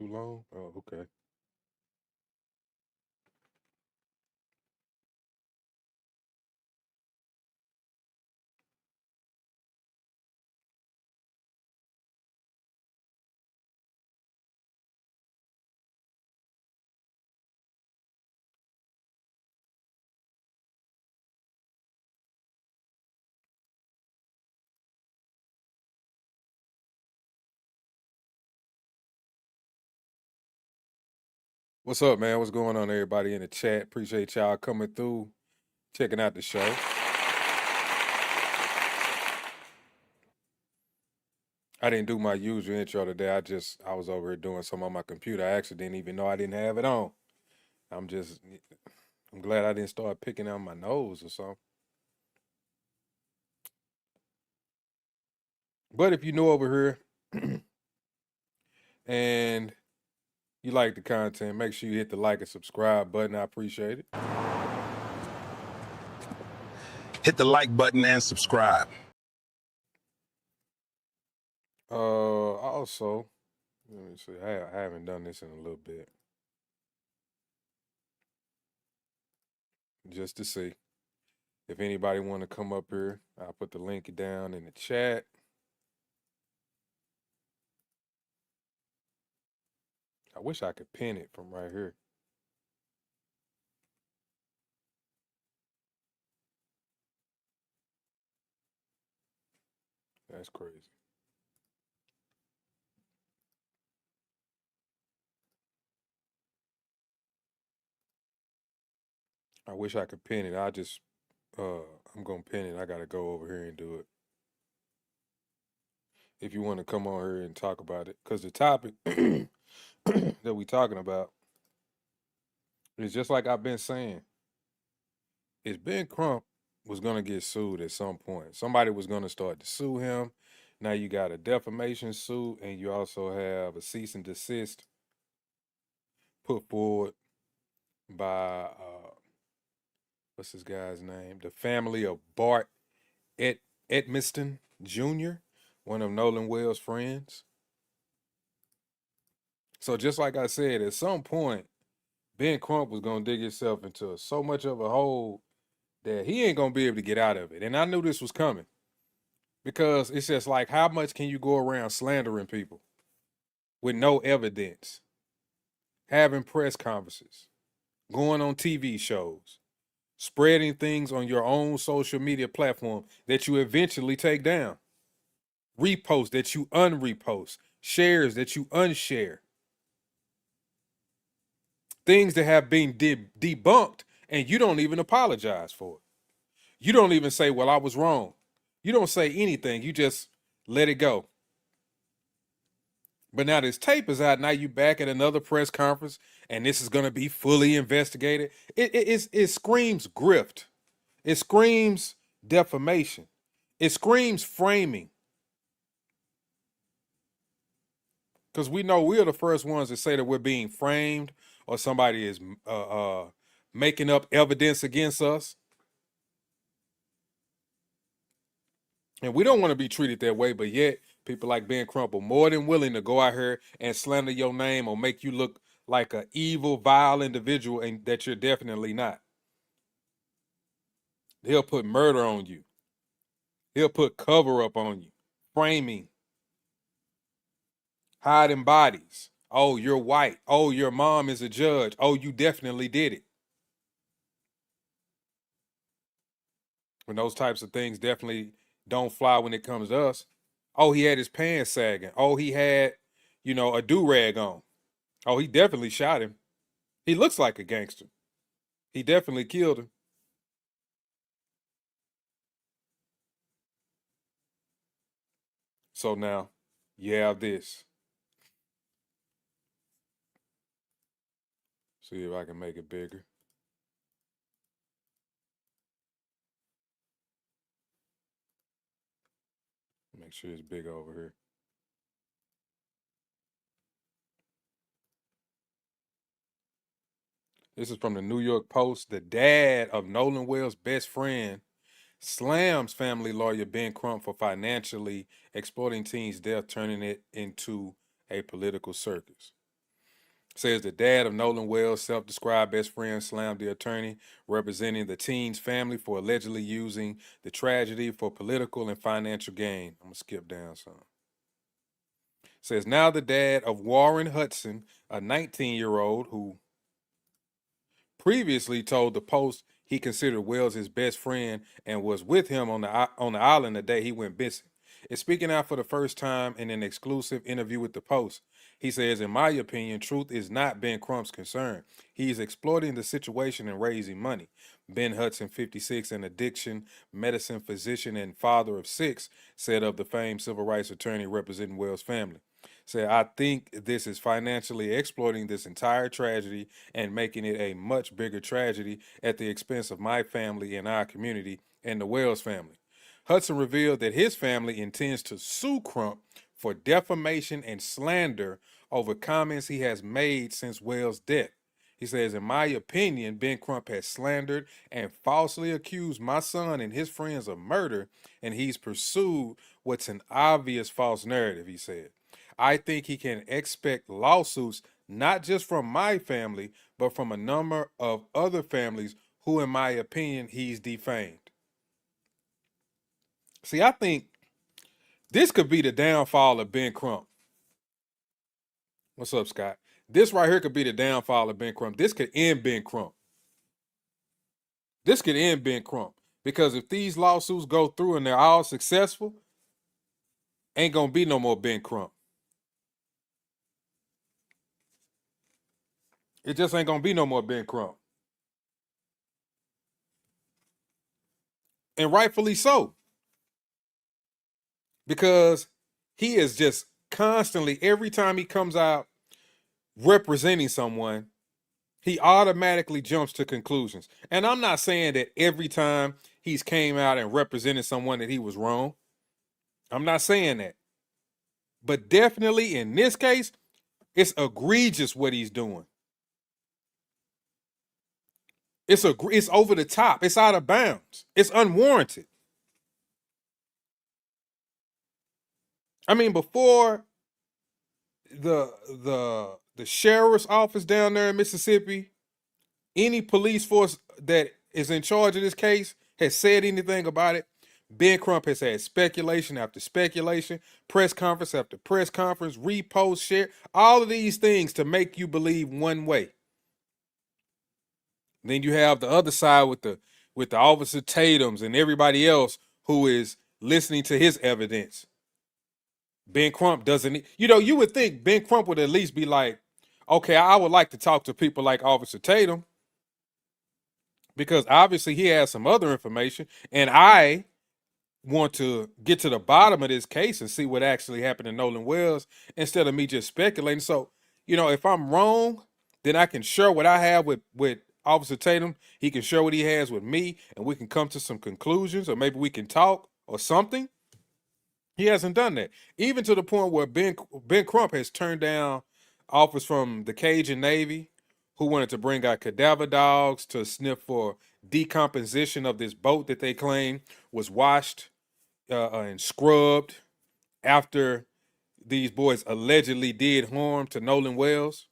Too long? Oh, okay. What's up, man? What's going on, everybody in the chat? Appreciate y'all coming through, checking out the show. I didn't do my usual intro today. I was over here doing something on my computer. I actually didn't even know I didn't have it on. I'm just I'm glad I didn't start picking on my nose or something. But if you know over here and you like the content, make sure you hit the like and subscribe button. I appreciate it. Hit the like button and subscribe. Also, let me see. I haven't done this in a little bit. Just to see. If anybody want to come up here, I'll put the link down in the chat. I wish I could pin it from right here. That's crazy. I wish I could pin it. I'm gonna pin it. I gotta go over here and do it. If you want to come on here and talk about it, because the topic that we talking about is just like I've been saying. Is Ben Crump was gonna get sued at some point. Somebody was gonna start to sue him. Now you got a defamation suit, and you also have a cease and desist put forward by what's this guy's name? The family of Bart Edmiston Jr., one of Nolan Wells' friends. So just like I said, at some point, Ben Crump was gonna dig himself into so much of a hole that he ain't gonna be able to get out of it. And I knew this was coming because it's just like, how much can you go around slandering people with no evidence, having press conferences, going on TV shows, spreading things on your own social media platform that you eventually take down, reposts that you unrepost, shares that you unshare, things that have been debunked and you don't even apologize for it. You don't even say, well, I was wrong. You don't say anything. You just let it go. But now this tape is out. Now you back at another press conference, and this is going to be fully investigated. It screams grift. It screams defamation. It screams framing. Because we know we're the first ones to say that we're being framed or somebody is making up evidence against us. And we don't want to be treated that way, but yet people like Ben Crump are more than willing to go out here and slander your name or make you look like an evil, vile individual and that you're definitely not. He'll put murder on you. He'll put cover up on you, framing, hiding bodies. Oh, you're white. Oh, your mom is a judge. Oh, you definitely did it. When those types of things definitely don't fly when it comes to us. Oh, he had his pants sagging. Oh, he had, a do-rag on. Oh, he definitely shot him. He looks like a gangster. He definitely killed him. So now you have this. See if I can make it bigger. Make sure it's big over here. This is from the New York Post. The dad of Nolan Wells' best friend slams family lawyer Ben Crump for financially exploiting teens' death, turning it into a political circus. Says the dad of Nolan Wells' self-described best friend slammed the attorney representing the teen's family for allegedly using the tragedy for political and financial gain. I'm gonna skip down some. Says now the dad of Warren Hudson, a 19-year-old who previously told the Post he considered Wells his best friend and was with him on the island the day he went missing, is speaking out for the first time in an exclusive interview with the Post. He says, in my opinion, truth is not Ben Crump's concern. He's exploiting the situation and raising money. Ben Hudson, 56, an addiction medicine physician and father of 6, said of the famed civil rights attorney representing Wells' family. Said, I think this is financially exploiting this entire tragedy and making it a much bigger tragedy at the expense of my family and our community and the Wells family. Hudson revealed that his family intends to sue Crump for defamation and slander over comments he has made since Wells' death. He says, in my opinion, Ben Crump has slandered and falsely accused my son and his friends of murder, and he's pursued what's an obvious false narrative, he said. I think he can expect lawsuits not just from my family, but from a number of other families who, in my opinion, he's defamed. See, I think this could be the downfall of Ben Crump. What's up, Scott? This right here could be the downfall of Ben Crump. This could end Ben Crump. This could end Ben Crump. Because if these lawsuits go through and they're all successful, ain't gonna be no more Ben Crump. It just ain't gonna be no more Ben Crump. And rightfully so. Because he is just constantly, every time he comes out representing someone, he automatically jumps to conclusions. And I'm not saying that every time he's came out and represented someone that he was wrong. I'm not saying that. But definitely in this case, it's egregious what he's doing. It's over the top. It's out of bounds. It's unwarranted. I mean, before the sheriff's office down there in Mississippi, any police force that is in charge of this case has said anything about it, Ben Crump has had speculation after speculation, press conference after press conference, repost, share, all of these things to make you believe one way. Then you have the other side with the Officer Tatum's and everybody else who is listening to his evidence. Ben Crump doesn't, you would think Ben Crump would at least be like, okay, I would like to talk to people like Officer Tatum because obviously he has some other information and I want to get to the bottom of this case and see what actually happened to Nolan Wells instead of me just speculating. So, if I'm wrong, then I can share what I have with Officer Tatum. He can share what he has with me and we can come to some conclusions or maybe we can talk or something. He hasn't done that. Even to the point where Ben Crump has turned down offers from the Cajun Navy who wanted to bring out cadaver dogs to sniff for decomposition of this boat that they claim was washed and scrubbed after these boys allegedly did harm to Nolan Wells.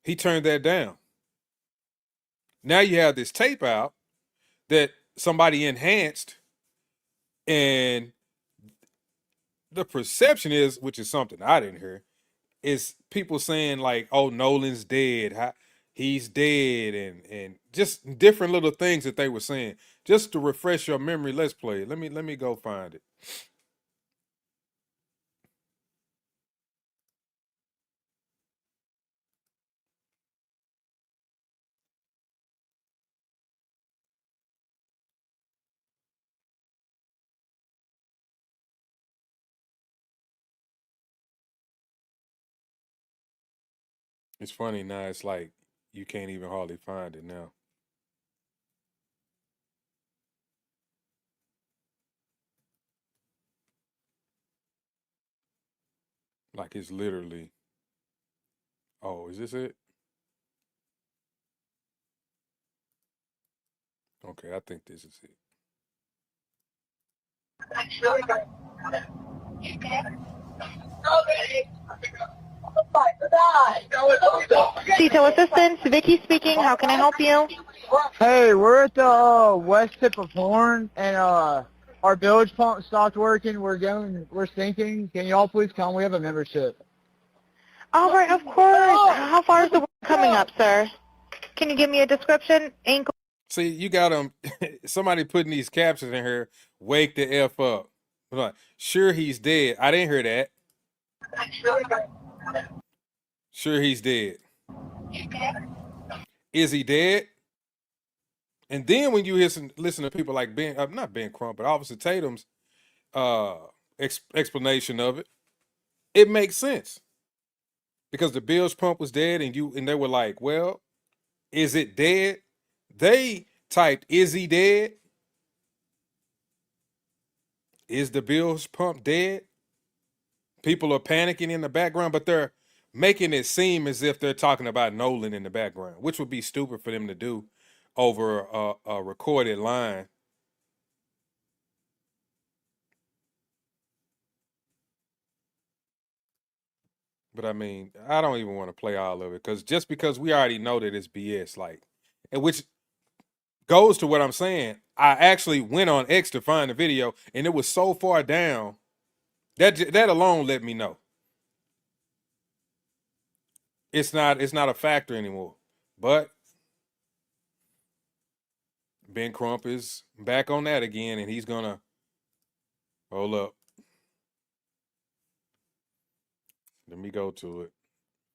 He turned that down. Now you have this tape out that somebody enhanced, and the perception is, which is something I didn't hear, is people saying like, "Oh, Nolan's dead. He's dead," and just different little things that they were saying. Just to refresh your memory, let's play it. Let me go find it. It's funny now. It's like you can't even hardly find it now. Like it's literally. Oh, is this it? Okay, I think this is it. Detail assistance, Vicky speaking. How can I help you? Hey, we're at the west tip of Horn, and our bilge pump stopped working. We're sinking. Can y'all please come? We have a membership. All right, of course. How far is the work coming up, sir? Can you give me a description? Ankle. See, you got them. Somebody putting these captions in here. Wake the F up. I'm like, sure he's dead. I didn't hear that. Sure he's dead. Is he dead? And then when you listen to people like Ben, not Ben Crump, but Officer Tatum's explanation of it, it makes sense because the bilge pump was dead, and they were like, "Well, is it dead?" They typed, "Is he dead? Is the bilge pump dead?" People are panicking in the background, but they're making it seem as if they're talking about Nolan in the background, which would be stupid for them to do over a recorded line. But I mean, I don't even want to play all of it because we already know that it's BS. Like, and which goes to what I'm saying. I actually went on X to find the video, and it was so far down that alone let me know it's not a factor anymore. But Ben Crump is back on that again, and he's gonna hold up. Let me go to it.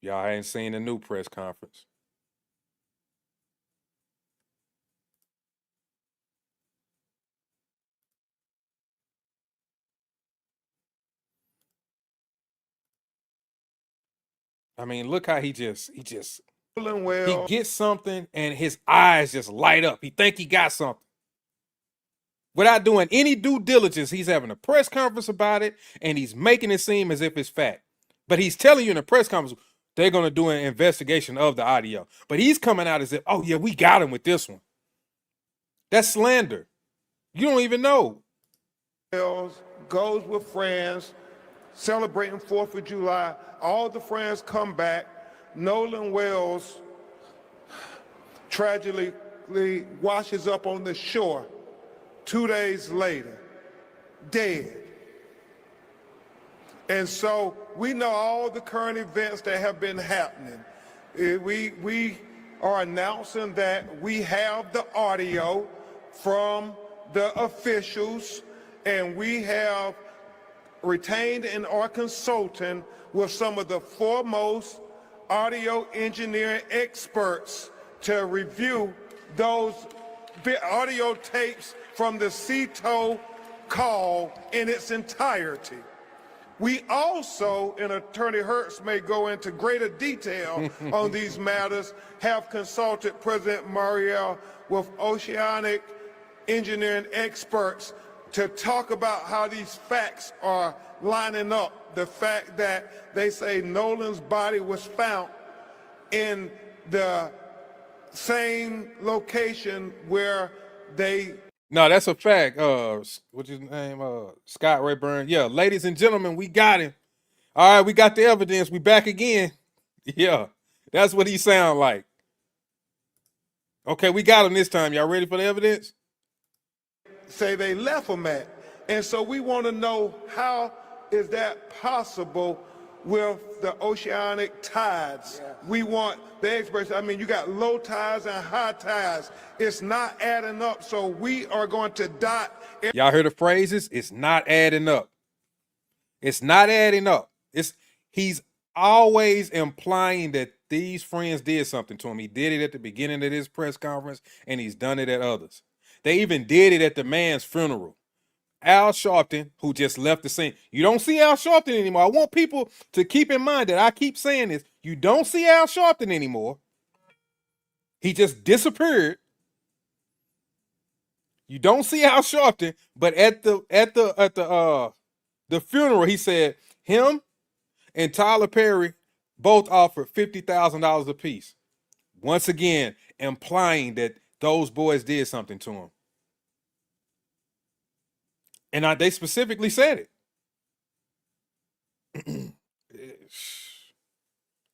Y'all ain't seen the new press conference. I mean, look how he gets something and his eyes just light up. He think he got something. Without doing any due diligence, he's having a press conference about it, and he's making it seem as if it's fact. But he's telling you in a press conference they're going to do an investigation of the audio. But he's coming out as if, oh, yeah, we got him with this one. That's slander. You don't even know. Goes with friends, celebrating 4th of July. All the friends come back. Nolan Wells tragically washes up on the shore 2 days later, dead. And so we know all the current events that have been happening. We are announcing that we have the audio from the officials, and we have retained and are consulting with some of the foremost audio engineering experts to review those audio tapes from the CETO call in its entirety. We also, and Attorney Hertz may go into greater detail on these matters, have consulted President Mariel with oceanic engineering experts to talk about how these facts are lining up. The fact that they say Nolan's body was found in the same location where they... No, that's a fact. What's his name? Scott Rayburn. Yeah, ladies and gentlemen, we got him. All right, we got the evidence. We back again. Yeah, that's what he sound like. Okay, we got him this time. Y'all ready for the evidence? Say they left him at. And so we want to know, how is that possible with the oceanic tides? Yeah. We want the experts. I mean, you got low tides and high tides. It's not adding up. So we are going to dot. Y'all heard the phrases? It's not adding up. It's not adding up. He's always implying that these friends did something to him. He did it at the beginning of this press conference, and he's done it at others. They even did it at the man's funeral. Al Sharpton, who just left the scene. You don't see Al Sharpton anymore. I want people to keep in mind that I keep saying this. You don't see Al Sharpton anymore. He just disappeared. You don't see Al Sharpton, but at the funeral, he said him and Tyler Perry both offered $50,000 apiece. Once again, implying that those boys did something to him. And they specifically said it.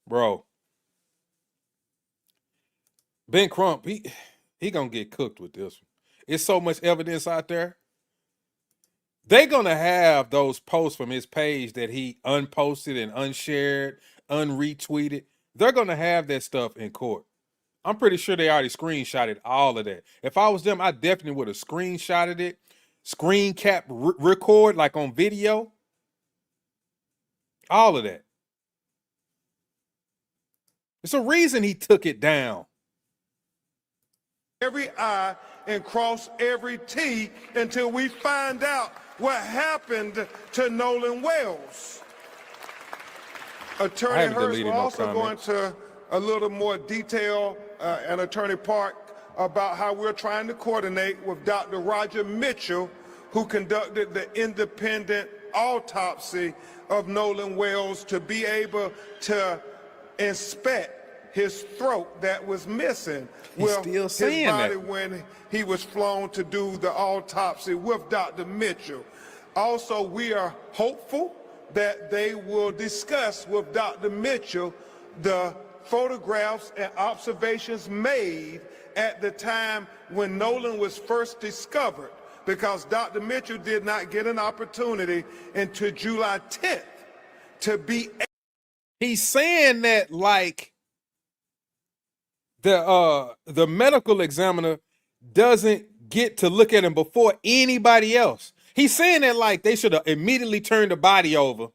Bro, Ben Crump, he gonna get cooked with this one. It's so much evidence out there. They're gonna have those posts from his page that he unposted and unshared, unretweeted. They're gonna have that stuff in court. I'm pretty sure they already screenshotted all of that. If I was them, I definitely would have screenshotted it, screen cap, record like on video, all of that. It's a reason he took it down. Every I and cross every T until we find out what happened to Nolan Wells. Attorney Hurst will also go into a little more detail, and Attorney Park, about how we're trying to coordinate with Dr. Roger Mitchell, who conducted the independent autopsy of Nolan Wells, to be able to inspect his throat that was missing with his body when he was flown to do the autopsy with Dr. Mitchell. Also, we are hopeful that they will discuss with Dr. Mitchell the photographs and observations made at the time when Nolan was first discovered, because Dr. Mitchell did not get an opportunity until July 10th to be. He's saying that like the medical examiner doesn't get to look at him before anybody else. He's saying that like they should have immediately turned the body over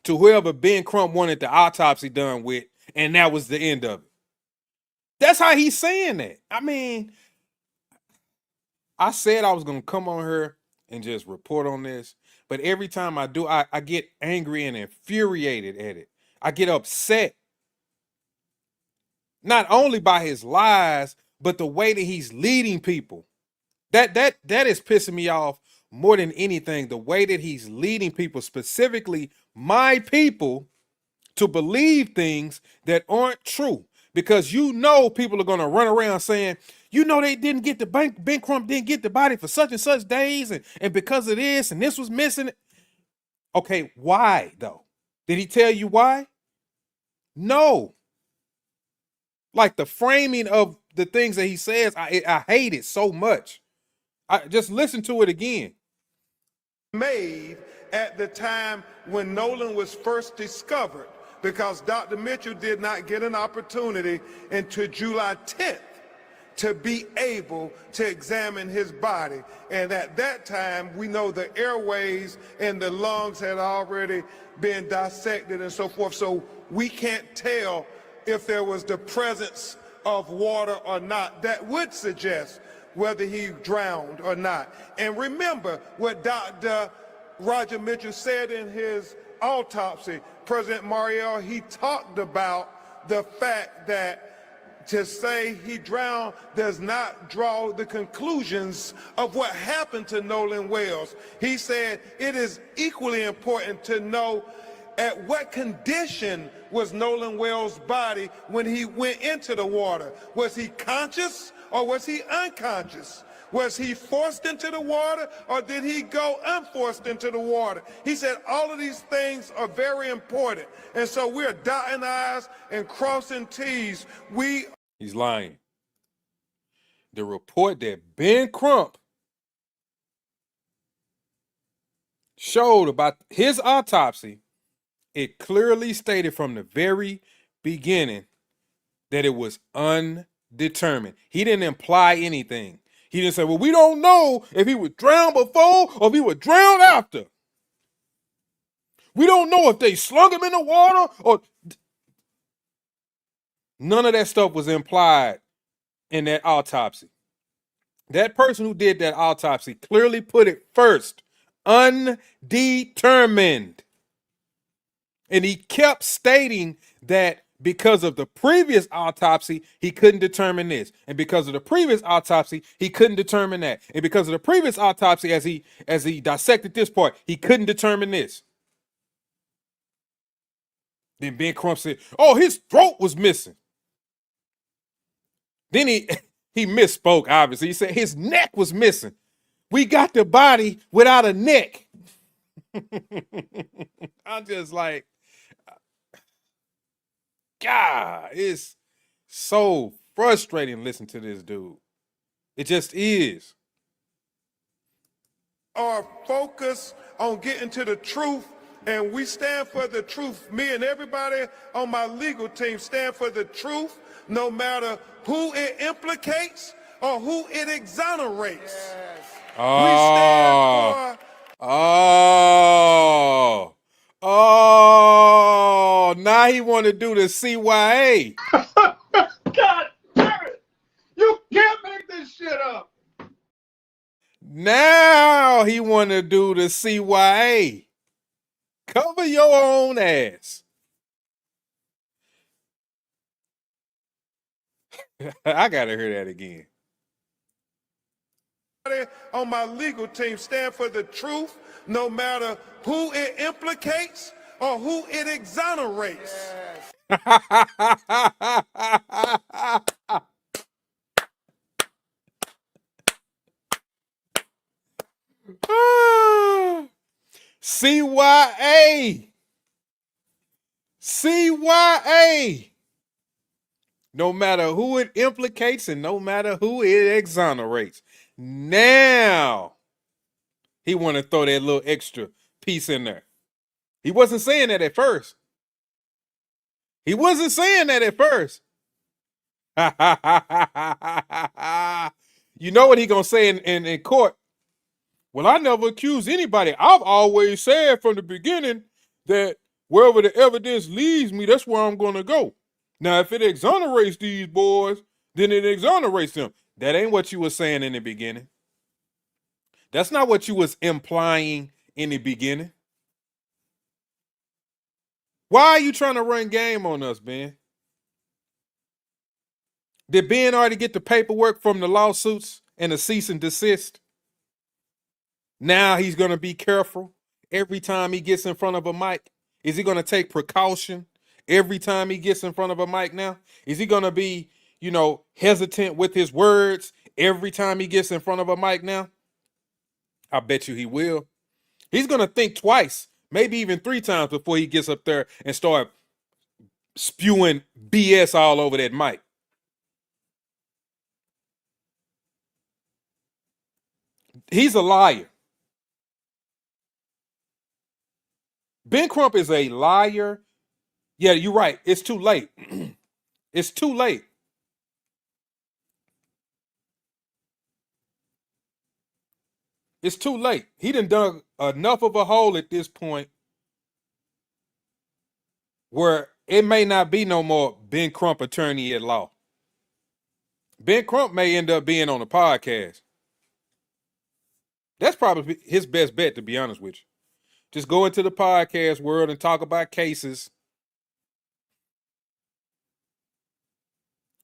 to whoever Ben Crump wanted the autopsy done with, and that was the end of it. That's how he's saying that. I mean, I said I was going to come on here and just report on this, but every time I do, I get angry and infuriated at it. I get upset. Not only by his lies, but the way that he's leading people. That is pissing me off more than anything. The way that he's leading people, specifically my people, to believe things that aren't true. Because you know people are going to run around saying, you know, they didn't get the Ben Crump didn't get the body for such and such days, and because of this, and this was missing. Okay, why though? Did he tell you why? No. Like the framing of the things that he says, I hate it so much. I just listen to it again. Made at the time when Nolan was first discovered, because Dr. Mitchell did not get an opportunity until July 10th to be able to examine his body. And at that time, we know the airways and the lungs had already been dissected and so forth. So we can't tell if there was the presence of water or not. That would suggest whether he drowned or not. And remember what Dr. Roger Mitchell said in his autopsy. President Mariel, he talked about the fact that to say he drowned does not draw the conclusions of what happened to Nolan Wells. He said it is equally important to know at what condition was Nolan Wells' body when he went into the water. Was he conscious or was he unconscious? Was he forced into the water or did he go unforced into the water? He said all of these things are very important. And so we're dotting I's and crossing T's. He's lying. The report that Ben Crump showed about his autopsy, it clearly stated from the very beginning that it was undetermined. He didn't imply anything. He didn't say, well, we don't know if he was drowned before or if he was drowned after. We don't know if they slung him in the water or... None of that stuff was implied in that autopsy. That person who did that autopsy clearly put it first, undetermined. And he kept stating that because of the previous autopsy, he couldn't determine this. And because of the previous autopsy, he couldn't determine that. And because of the previous autopsy, as he dissected this part, he couldn't determine this. Then Ben Crump said, oh, his throat was missing. Then he misspoke, obviously. He said his neck was missing. We got the body without a neck. I'm just like, God, it's so frustrating listening to this dude. It just is. Are focused on getting to the truth, and we stand for the truth. Me and everybody on my legal team stand for the truth, no matter who it implicates or who it exonerates. We stand for Oh, now he want to do the CYA. God damn it! You can't make this shit up. Now he want to do the CYA. Cover your own ass. I gotta hear that again. on my legal team stand for the truth, no matter who it implicates or who it exonerates. CYA. CYA. No matter who it implicates and no matter who it exonerates. Now, he want to throw that little extra piece in there. He wasn't saying that at first. He wasn't saying that at first. You know what he gonna say in court? Well, I never accused anybody. I've always said from the beginning that wherever the evidence leads me, that's where I'm gonna go. Now, if it exonerates these boys, then it exonerates them. That ain't what you were saying in the beginning. That's not what you was implying in the beginning. Why are you trying to run game on us, Ben? Did Ben already get the paperwork from the lawsuits and the cease and desist? Now he's going to be careful every time he gets in front of a mic. Is he going to take precaution every time he gets in front of a mic now? Is he going to be, hesitant with his words every time he gets in front of a mic now? I bet you he will. He's going to think twice, maybe even 3 times before he gets up there and start spewing BS all over that mic. He's a liar. Ben Crump is a liar. Yeah, you're right. It's too late. It's too late. It's too late. He done dug enough of a hole at this point where it may not be no more Ben Crump attorney at law. Ben Crump may end up being on a podcast. That's probably his best bet, to be honest with you. Just go into the podcast world and talk about cases.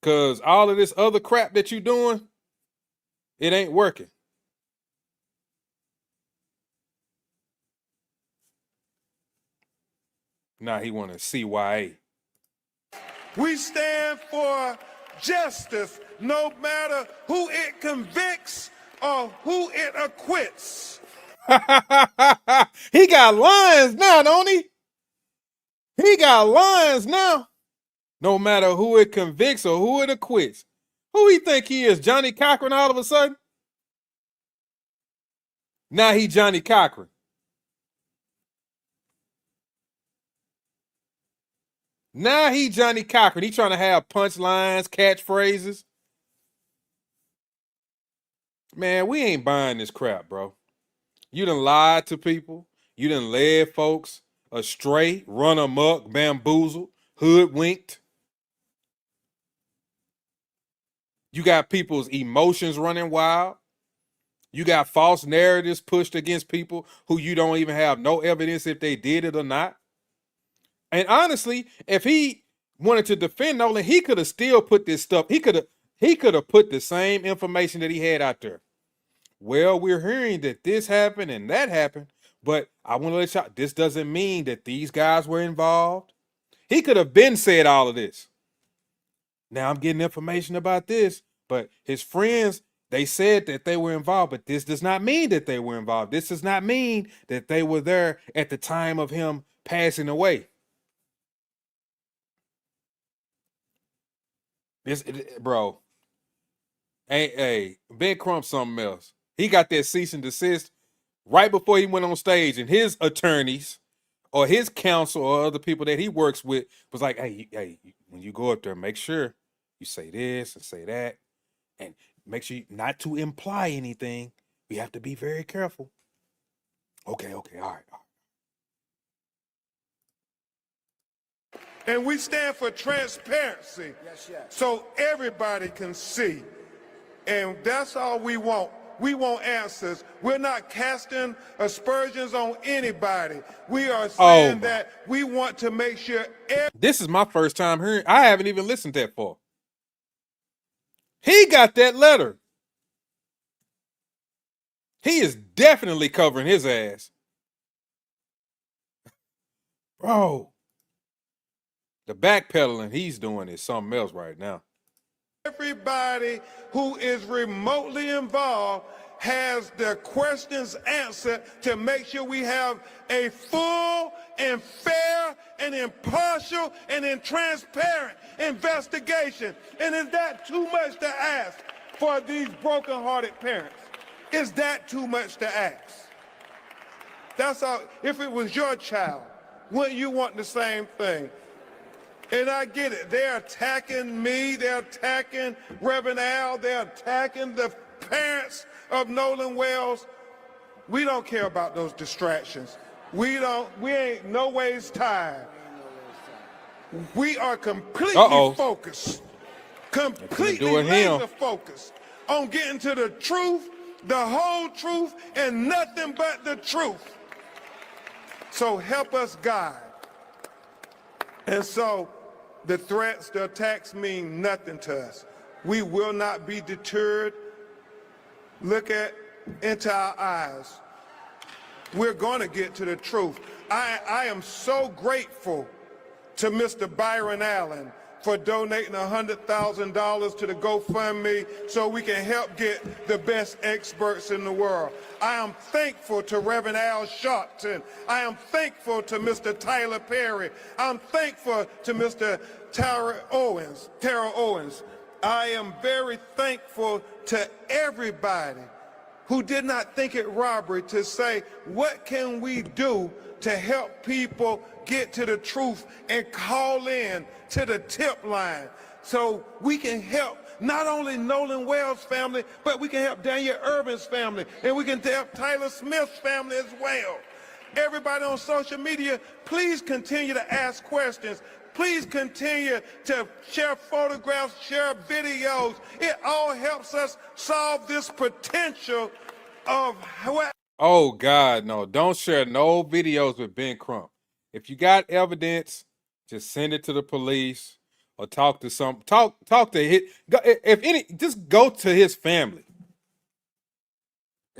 Because all of this other crap that you're doing, it ain't working. Now he want to CYA. We stand for justice, no matter who it convicts or who it acquits. He got lines now, don't he? He got lines now. No matter who it convicts or who it acquits. Who he think he is, Johnny Cochran all of a sudden? Now he Johnny Cochran. Now he Johnny Cochran. He trying to have punchlines, catchphrases. Man, we ain't buying this crap, bro. You done lied to people. You done led folks astray, run amok, bamboozled, hoodwinked. You got people's emotions running wild. You got false narratives pushed against people who you don't even have no evidence if they did it or not. And honestly, if he wanted to defend Nolan, he could have still put this stuff. He could have put the same information that he had out there. Well, we're hearing that this happened and that happened, but I want to let y'all, this doesn't mean that these guys were involved. He could have been said all of this. Now I'm getting information about this, but his friends, they said that they were involved, but this does not mean that they were involved. This does not mean that they were there at the time of him passing away. Bro, hey, Ben Crump something else. He got that cease and desist right before he went on stage, and his attorneys or his counsel or other people that he works with was like, hey, when you go up there, make sure you say this and say that, and make sure not to imply anything. We have to be very careful. Okay, all right. And we stand for transparency. So everybody can see. And that's all we want. We want answers. We're not casting aspersions on anybody. We are saying that we want to make sure. This is my first time hearing. I haven't even listened that far. He got that letter. He is definitely covering his ass. Bro, the backpedaling he's doing is something else right now. Everybody who is remotely involved has their questions answered to make sure we have a full and fair and impartial and transparent investigation. And is that too much to ask for these broken-hearted parents? Is that too much to ask? That's all. If it was your child, wouldn't you want the same thing? And I get it. They're attacking me. They're attacking Reverend Al. They're attacking the parents of Nolan Wells. We don't care about those distractions. We ain't no ways tired. We are completely focused. Completely laser focused on getting to the truth, the whole truth, and nothing but the truth. So help us, God. And so the threats, the attacks mean nothing to us. We will not be deterred. Look into our eyes. We're going to get to the truth. I am so grateful to Mr. Byron Allen for donating $100,000 to the GoFundMe so we can help get the best experts in the world. I am thankful to Reverend Al Sharpton. I am thankful to Mr. Tyler Perry. I'm thankful to Mr. Tara Owens. I am very thankful to everybody who did not think it robbery to say, what can we do to help people get to the truth and call in to the tip line so we can help not only Nolan Wells' family, but we can help Daniel Irvin's family, and we can help Tyler Smith's family as well. Everybody on social media, please continue to ask questions. Please continue to share photographs, share videos. It all helps us solve this potential of what. Oh, God, no. Don't share no videos with Ben Crump. If you got evidence, just send it to the police or talk to just go to his family.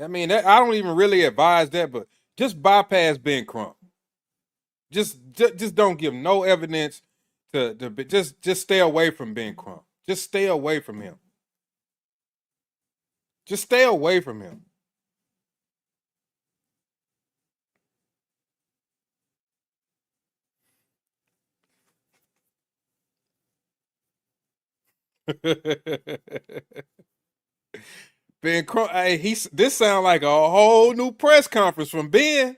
I mean, I don't even really advise that, but just bypass Ben Crump. Just don't give no evidence just stay away from Ben Crump. Just stay away from him. Just stay away from him. Ben Crump, hey, this sounds like a whole new press conference from Ben.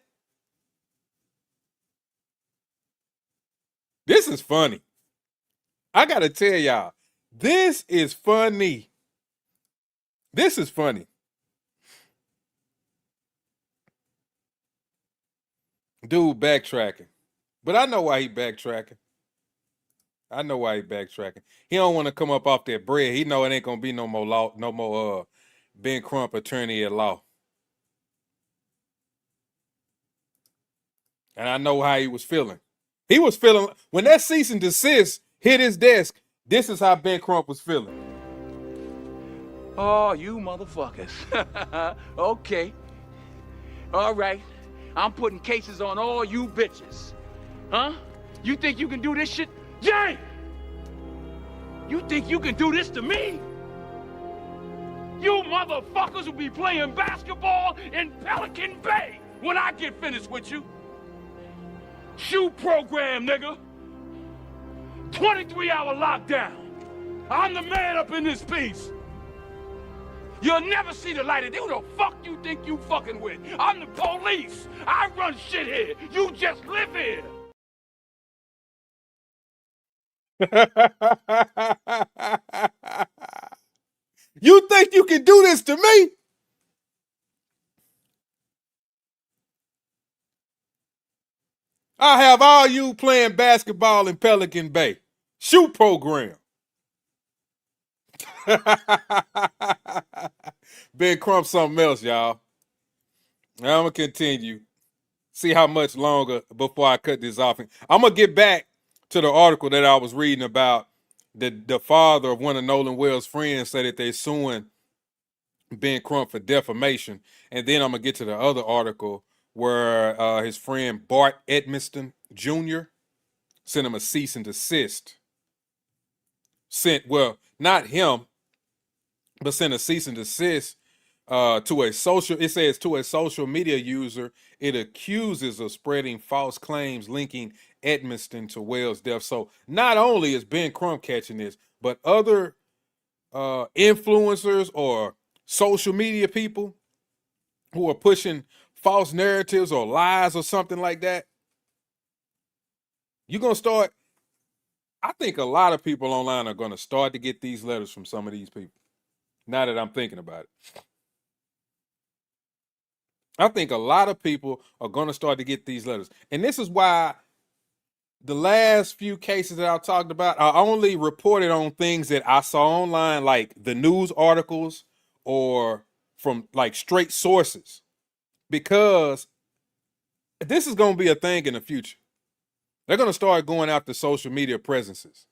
This is funny. I gotta tell y'all, this is funny. This is funny. Dude backtracking. But I know why he backtracking. He don't want to come up off that bread. He know it ain't gonna be no more Ben Crump attorney at law. And I know how he was feeling. He was feeling when that cease and desist hit his desk. This is how Ben Crump was feeling. Oh, you motherfuckers. Okay. All right. I'm putting cases on all you bitches. Huh? You think you can do this shit? Jay! You think you can do this to me? You motherfuckers will be playing basketball in Pelican Bay when I get finished with you. Shoe program, nigga. 23-hour lockdown. I'm the man up in this piece. You'll never see the light of day. Who the fuck you think you fucking with? I'm the police. I run shit here. You just live here. You think you can do this to me? I have all you playing basketball in Pelican Bay. Shoe program. Ben Crump something else, y'all. Now I'm going to continue. See how much longer before I cut this off. I'm going to get back to the article that I was reading about. The father of one of Nolan Wells' friends said that they're suing Ben Crump for defamation. And then I'm going to get to the other article where his friend Bart Edmiston Jr. sent him a cease and desist. Not him, but sent a cease and desist to a social media user. It accuses of spreading false claims linking Edmiston to Wells' death. So not only is Ben Crump catching this, but other influencers or social media people who are pushing false narratives or lies or something like that. You're going to start, I think a lot of people online are going to start to get these letters from some of these people. Now that I'm thinking about it. I think a lot of people are going to start to get these letters. And this is why the last few cases that I've talked about, I only reported on things that I saw online, like the news articles or from like straight sources, because this is going to be a thing in the future. They're going to start going after social media presences.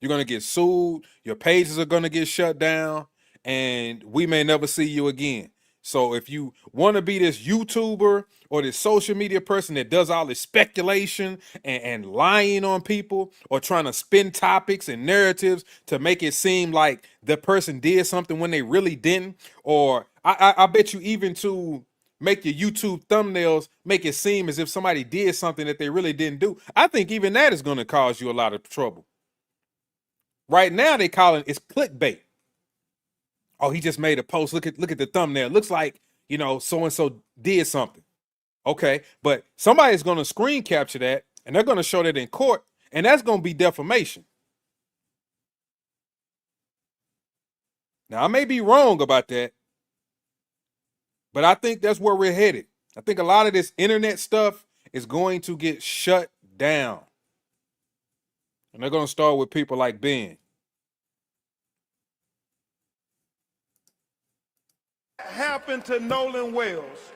You're going to get sued. Your pages are going to get shut down, and we may never see you again. So if you want to be this YouTuber or this social media person that does all this speculation and lying on people or trying to spin topics and narratives to make it seem like the person did something when they really didn't, or I bet you even to make your YouTube thumbnails make it seem as if somebody did something that they really didn't do, I think even that is going to cause you a lot of trouble. Right now they calling it's clickbait. Oh, he just made a post. Look at the thumbnail. Looks like, so and so did something. Okay, but somebody's going to screen capture that and they're going to show that in court, and that's going to be defamation. Now, I may be wrong about that, but I think that's where we're headed. I think a lot of this internet stuff is going to get shut down. And they're going to start with people like Ben. Happened to Nolan Wells.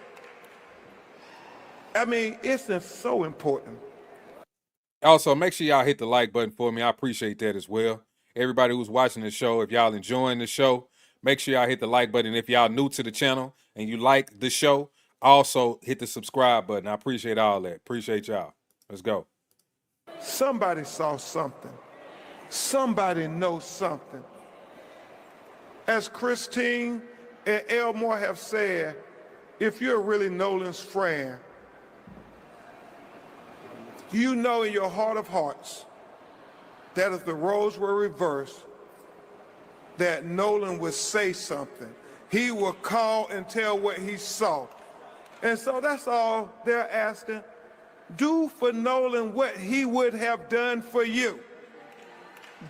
I mean, it's so important. Also, make sure y'all hit the like button for me. I appreciate that as well. Everybody who's watching the show, if y'all enjoying the show, make sure y'all hit the like button. If y'all new to the channel and you like the show, also hit the subscribe button. I appreciate all that. Appreciate y'all. Let's go. Somebody saw something. Somebody knows something. As Christine and Elmore have said, if you're really Nolan's friend, you know in your heart of hearts that if the roles were reversed, that Nolan would say something. He would call and tell what he saw. And so that's all they're asking. Do for Nolan what he would have done for you.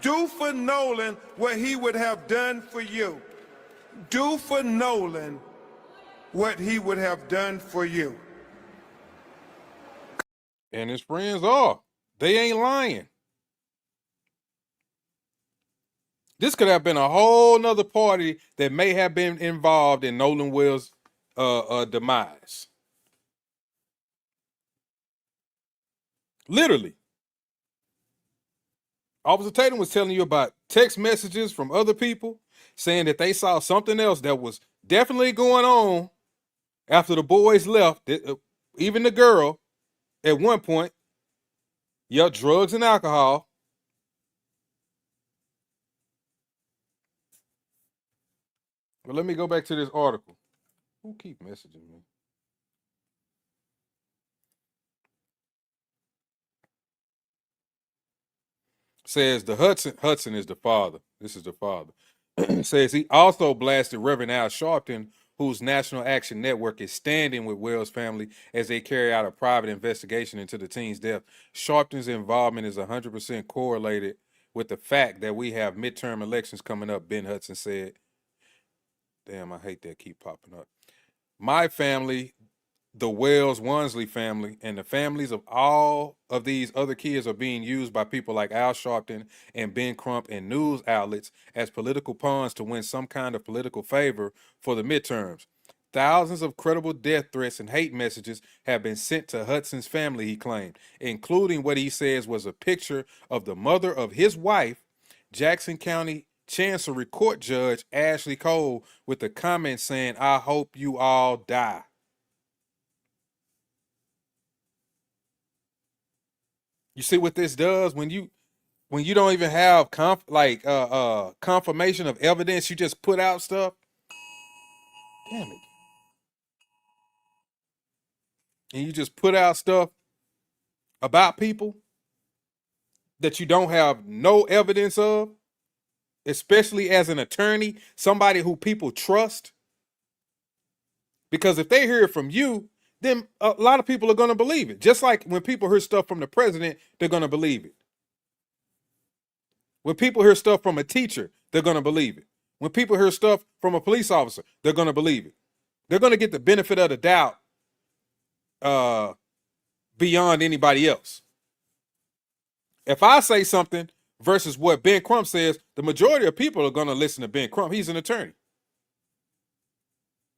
Do for Nolan what he would have done for you. Do for Nolan what he would have done for you. And his friends are. They ain't lying. This could have been a whole nother party that may have been involved in Nolan Wells' demise. Literally. Officer Tatum was telling you about text messages from other people saying that they saw something else that was definitely going on after the boys left. Even the girl, at one point, drugs and alcohol. But let me go back to this article. Who keep messaging me? Says the Hudson is the father. This is the father. Says he also blasted Reverend Al Sharpton, whose National Action Network is standing with Wells' family as they carry out a private investigation into the teen's death. Sharpton's involvement is 100% correlated with the fact that we have midterm elections coming up, Ben Hudson said. Damn, I hate that keep popping up. My family, the Wells Wansley family, and the families of all of these other kids are being used by people like Al Sharpton and Ben Crump and news outlets as political pawns to win some kind of political favor for the midterms. Thousands of credible death threats and hate messages have been sent to Hudson's family, he claimed, including what he says was a picture of the mother of his wife, Jackson County Chancery Court Judge Ashley Cole, with the comment saying, "I hope you all die." You see what this does when you don't even have confirmation of evidence, you just put out stuff. Damn it. And you just put out stuff about people that you don't have no evidence of, especially as an attorney, somebody who people trust. Because if they hear it from you, then a lot of people are going to believe it. Just like when people hear stuff from the president, they're going to believe it. When people hear stuff from a teacher, they're going to believe it. When people hear stuff from a police officer, they're going to believe it. They're going to get the benefit of the doubt beyond anybody else. If I say something versus what Ben Crump says, the majority of people are going to listen to Ben Crump. He's an attorney.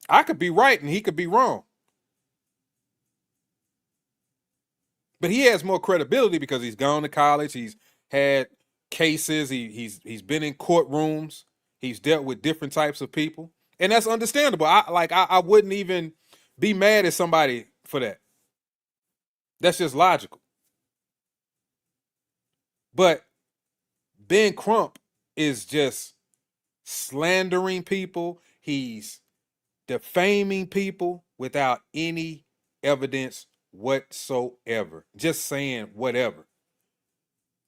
I could be right and he could be wrong. But he has more credibility because he's gone to college. He's had cases. He's been in courtrooms. He's dealt with different types of people. And that's understandable. I wouldn't even be mad at somebody for that. That's just logical. But Ben Crump is just slandering people. He's defaming people without any evidence whatsoever. Just saying whatever.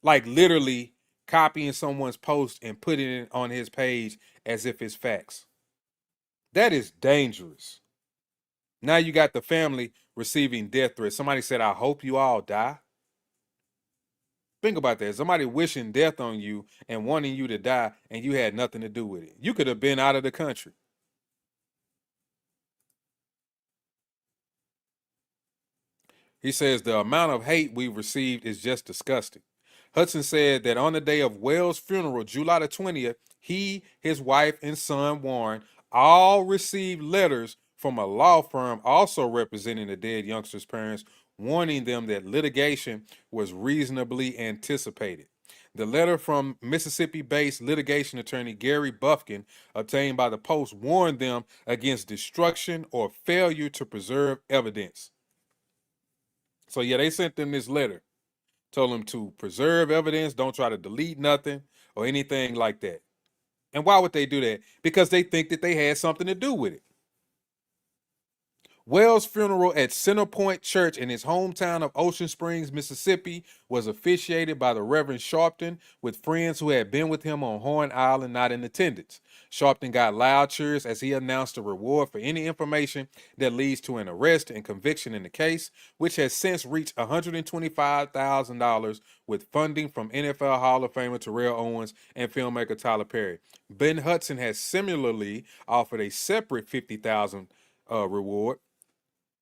Like literally copying someone's post and putting it on his page as if it's facts. That is dangerous. Now you got the family receiving death threats. Somebody said, "I hope you all die." Think about that. Somebody wishing death on you and wanting you to die, and you had nothing to do with it. You could have been out of the country. He says the amount of hate we've received is just disgusting. Hudson said that on the day of Wells' funeral, July the 20th, he, his wife, and son, Warren, all received letters from a law firm also representing the dead youngster's parents, warning them that litigation was reasonably anticipated. The letter from Mississippi-based litigation attorney Gary Bufkin, obtained by the Post, warned them against destruction or failure to preserve evidence. So yeah, they sent them this letter. Told them to preserve evidence, don't try to delete nothing or anything like that. And why would they do that? Because they think that they had something to do with it. Wells' funeral at Centerpoint Church in his hometown of Ocean Springs, Mississippi, was officiated by the Reverend Sharpton, with friends who had been with him on Horn Island not in attendance. Sharpton got loud cheers as he announced a reward for any information that leads to an arrest and conviction in the case, which has since reached $125,000 with funding from NFL Hall of Famer Terrell Owens and filmmaker Tyler Perry. Ben Hudson has similarly offered a separate $50,000 reward.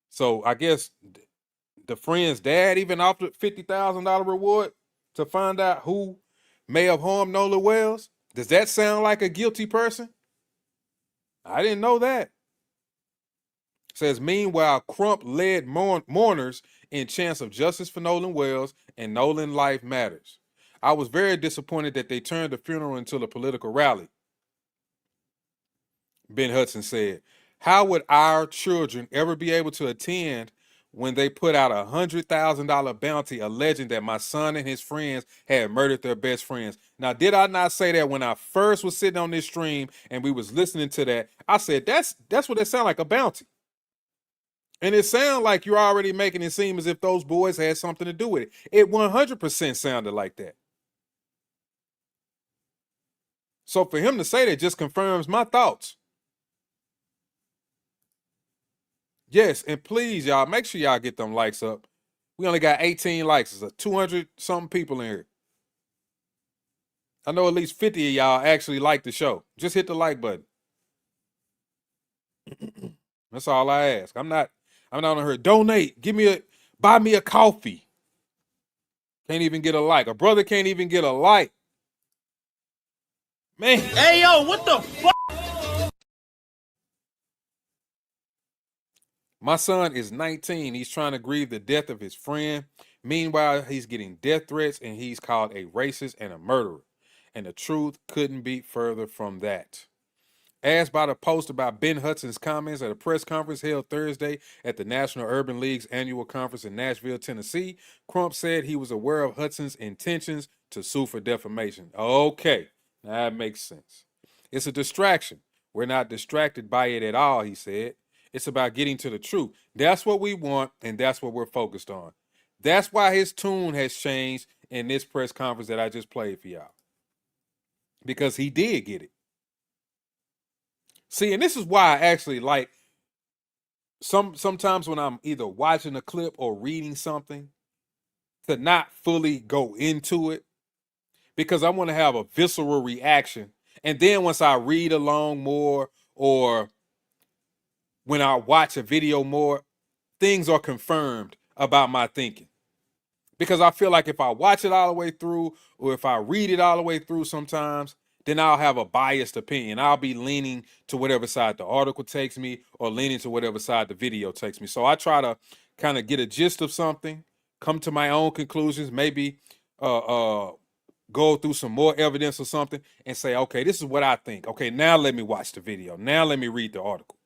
So I guess the friend's dad even offered $50,000 reward to find out who may have harmed Nolan Wells. Does that sound like a guilty person? I didn't know that. Says, meanwhile, Crump led mourners in chants of justice for Nolan Wells and Nolan Life Matters. I was very disappointed that they turned the funeral into a political rally. Ben Hudson said, how would our children ever be able to attend when they put out $100,000 bounty alleging that my son and his friends had murdered their best friends? Now, did I not say that when I first was sitting on this stream and we was listening to that? I said, that's what it sounds like, a bounty. And it sounds like you're already making it seem as if those boys had something to do with it. It 100% sounded like that. So for him to say that just confirms my thoughts. Yes, and please, y'all, make sure y'all get them likes up. We only got 18 likes. There's 200-something people in here. I know at least 50 of y'all actually like the show. Just hit the like button. That's all I ask. I'm not on her. Donate. Buy me a coffee. Can't even get a like. A brother can't even get a like. Man. Hey, yo, what the fuck? My son is 19. He's trying to grieve the death of his friend. Meanwhile, he's getting death threats and he's called a racist and a murderer. And the truth couldn't be further from that. Asked by the Post about Ben Hudson's comments at a press conference held Thursday at the National Urban League's annual conference in Nashville, Tennessee, Crump said he was aware of Hudson's intentions to sue for defamation. Okay, now that makes sense. It's a distraction. We're not distracted by it at all, he said. It's about getting to the truth. That's what we want, and that's what we're focused on. That's why his tune has changed in this press conference that I just played for y'all. Because he did get it. See, and this is why I actually like sometimes when I'm either watching a clip or reading something to not fully go into it, because I want to have a visceral reaction. And then once I read along more or when I watch a video more, things are confirmed about my thinking. Because I feel like if I watch it all the way through or if I read it all the way through sometimes, then I'll have a biased opinion. I'll be leaning to whatever side the article takes me or leaning to whatever side the video takes me. So I try to kind of get a gist of something, come to my own conclusions, maybe go through some more evidence or something and say, okay, this is what I think. Okay, now let me watch the video. Now let me read the article.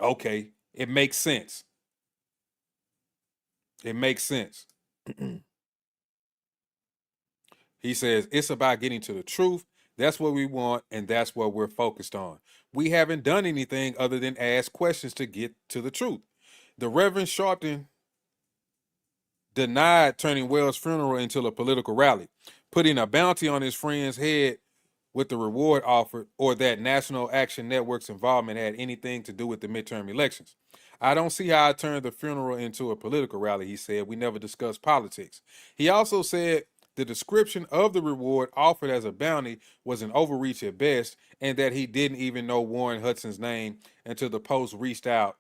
Okay, it makes sense. It makes sense. He says, it's about getting to the truth. That's what we want, and that's what we're focused on. We haven't done anything other than ask questions to get to the truth. The Reverend Sharpton denied turning Wells' funeral into a political rally, putting a bounty on his friend's head with the reward offered, or that National Action Network's involvement had anything to do with the midterm elections. I don't see how I turned the funeral into a political rally, he said. We never discussed politics. He also said the description of the reward offered as a bounty was an overreach at best, and that he didn't even know Warren Hudson's name until the Post reached out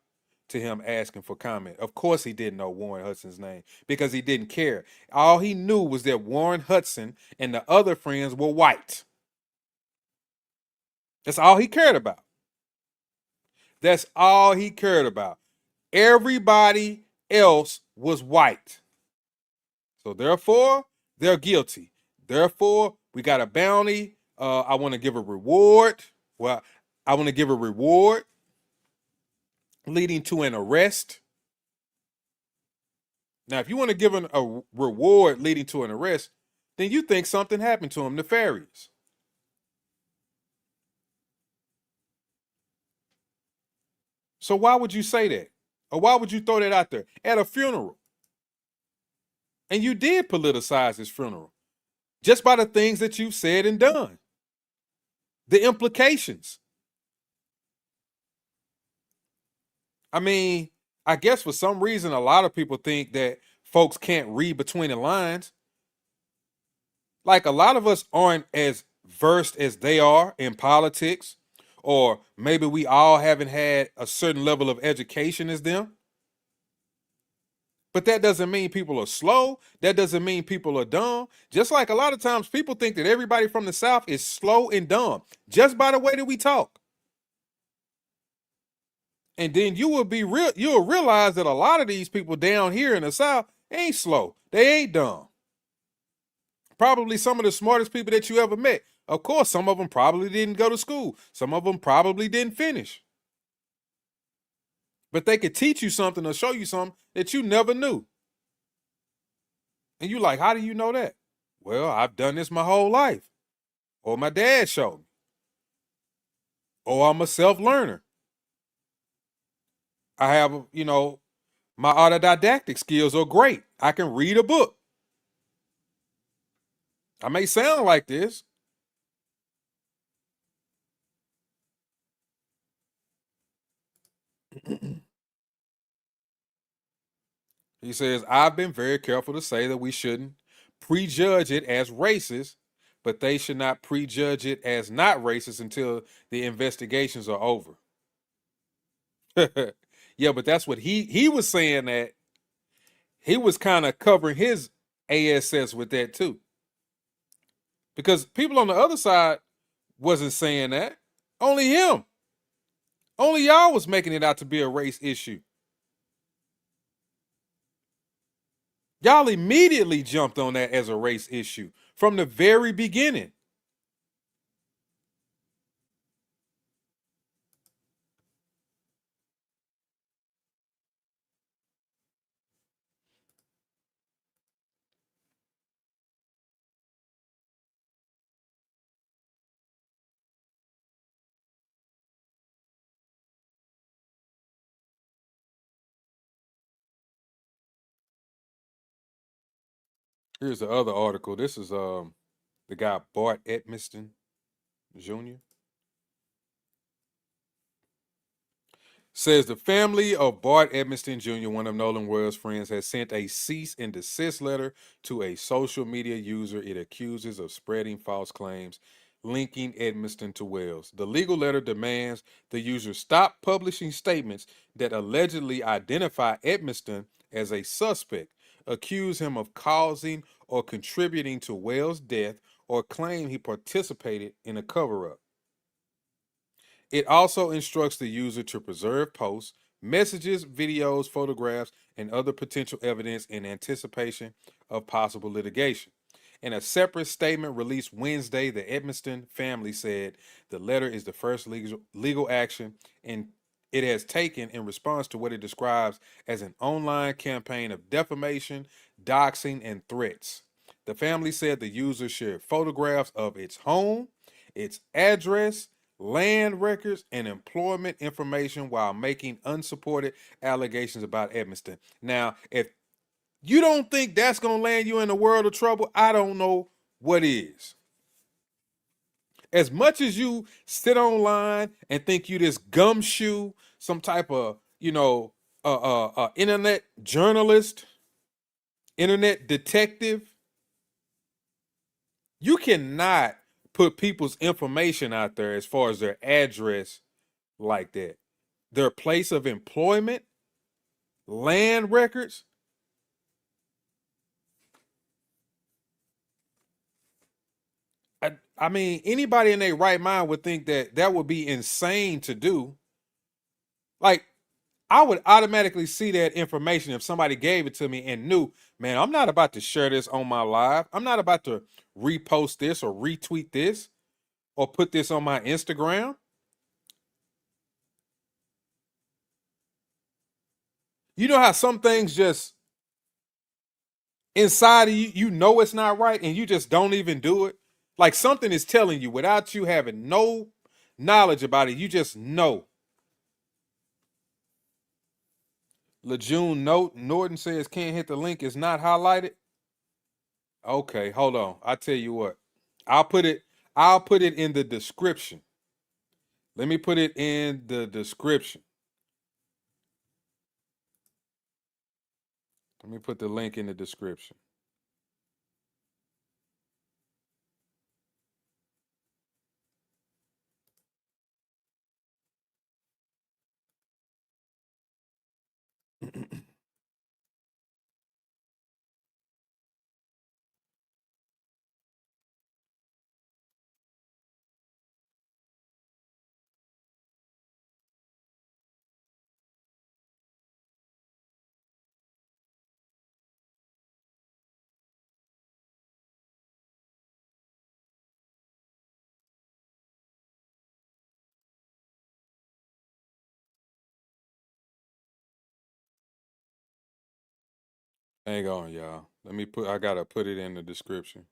to him asking for comment. Of course he didn't know Warren Hudson's name because he didn't care. All he knew was that Warren Hudson and the other friends were white. That's all he cared about. That's all he cared about. Everybody else was white. So therefore, they're guilty. Therefore, we got a bounty. I want to give a reward. Well, I want to give a reward leading to an arrest. Now, if you want to give a reward leading to an arrest, then you think something happened to him nefarious. So why would you say that? Or why would you throw that out there at a funeral? And you did politicize his funeral just by the things that you've said and done. The implications. I mean, I guess for some reason, a lot of people think that folks can't read between the lines. Like a lot of us aren't as versed as they are in politics, or maybe we all haven't had a certain level of education as them. But that doesn't mean people are slow. That doesn't mean people are dumb. Just like a lot of times people think that everybody from the South is slow and dumb just by the way that we talk. And then you'll realize that a lot of these people down here in the South ain't slow. They ain't dumb. Probably some of the smartest people that you ever met. Of course, some of them probably didn't go to school. Some of them probably didn't finish. But they could teach you something or show you something that you never knew. And you're like, how do you know that? Well, I've done this my whole life. Or my dad showed me. Or I'm a self-learner. I have, my autodidactic skills are great. I can read a book. I may sound like this, He says, I've been very careful to say that we shouldn't prejudge it as racist, but they should not prejudge it as not racist until the investigations are over. Yeah, but that's what he was saying, that he was kind of covering his ASS with that too. Because people on the other side wasn't saying that. Only him. Only y'all was making it out to be a race issue. Y'all immediately jumped on that as a race issue from the very beginning. Here's the other article. This is the guy Bart Edmiston Jr. Says the family of Bart Edmiston Jr., one of Nolan Wells' friends, has sent a cease and desist letter to a social media user it accuses of spreading false claims linking Edmiston to Wells. The legal letter demands the user stop publishing statements that allegedly identify Edmiston as a suspect, accuse him of causing or contributing to Wells' death, or claim he participated in a cover-up. It also instructs the user to preserve posts, messages, videos, photographs, and other potential evidence in anticipation of possible litigation. In a separate statement released Wednesday, the Edmiston family said the letter is the first legal action and it has taken in response to what it describes as an online campaign of defamation, doxing, and threats. The family said the user shared photographs of its home, its address, land records, and employment information while making unsupported allegations about Edmiston. Now, if you don't think that's going to land you in a world of trouble, I don't know what is. As much as you sit online and think you this gumshoe, some type of, internet journalist, internet detective, you cannot put people's information out there as far as their address like that. Their place of employment, land records. I mean, anybody in their right mind would think that that would be insane to do. Like, I would automatically see that information if somebody gave it to me and knew, man, I'm not about to share this on my live. I'm not about to repost this or retweet this or put this on my Instagram. You know how some things just inside of you, you know it's not right and you just don't even do it? Like something is telling you without you having no knowledge about it, you just know. Lejeune Norton says can't hit the link, is not highlighted. Okay, hold on. I tell you what. I'll put it in the description. Let me put it in the description. Let me put the link in the description. Hang on, y'all. I gotta put it in the description.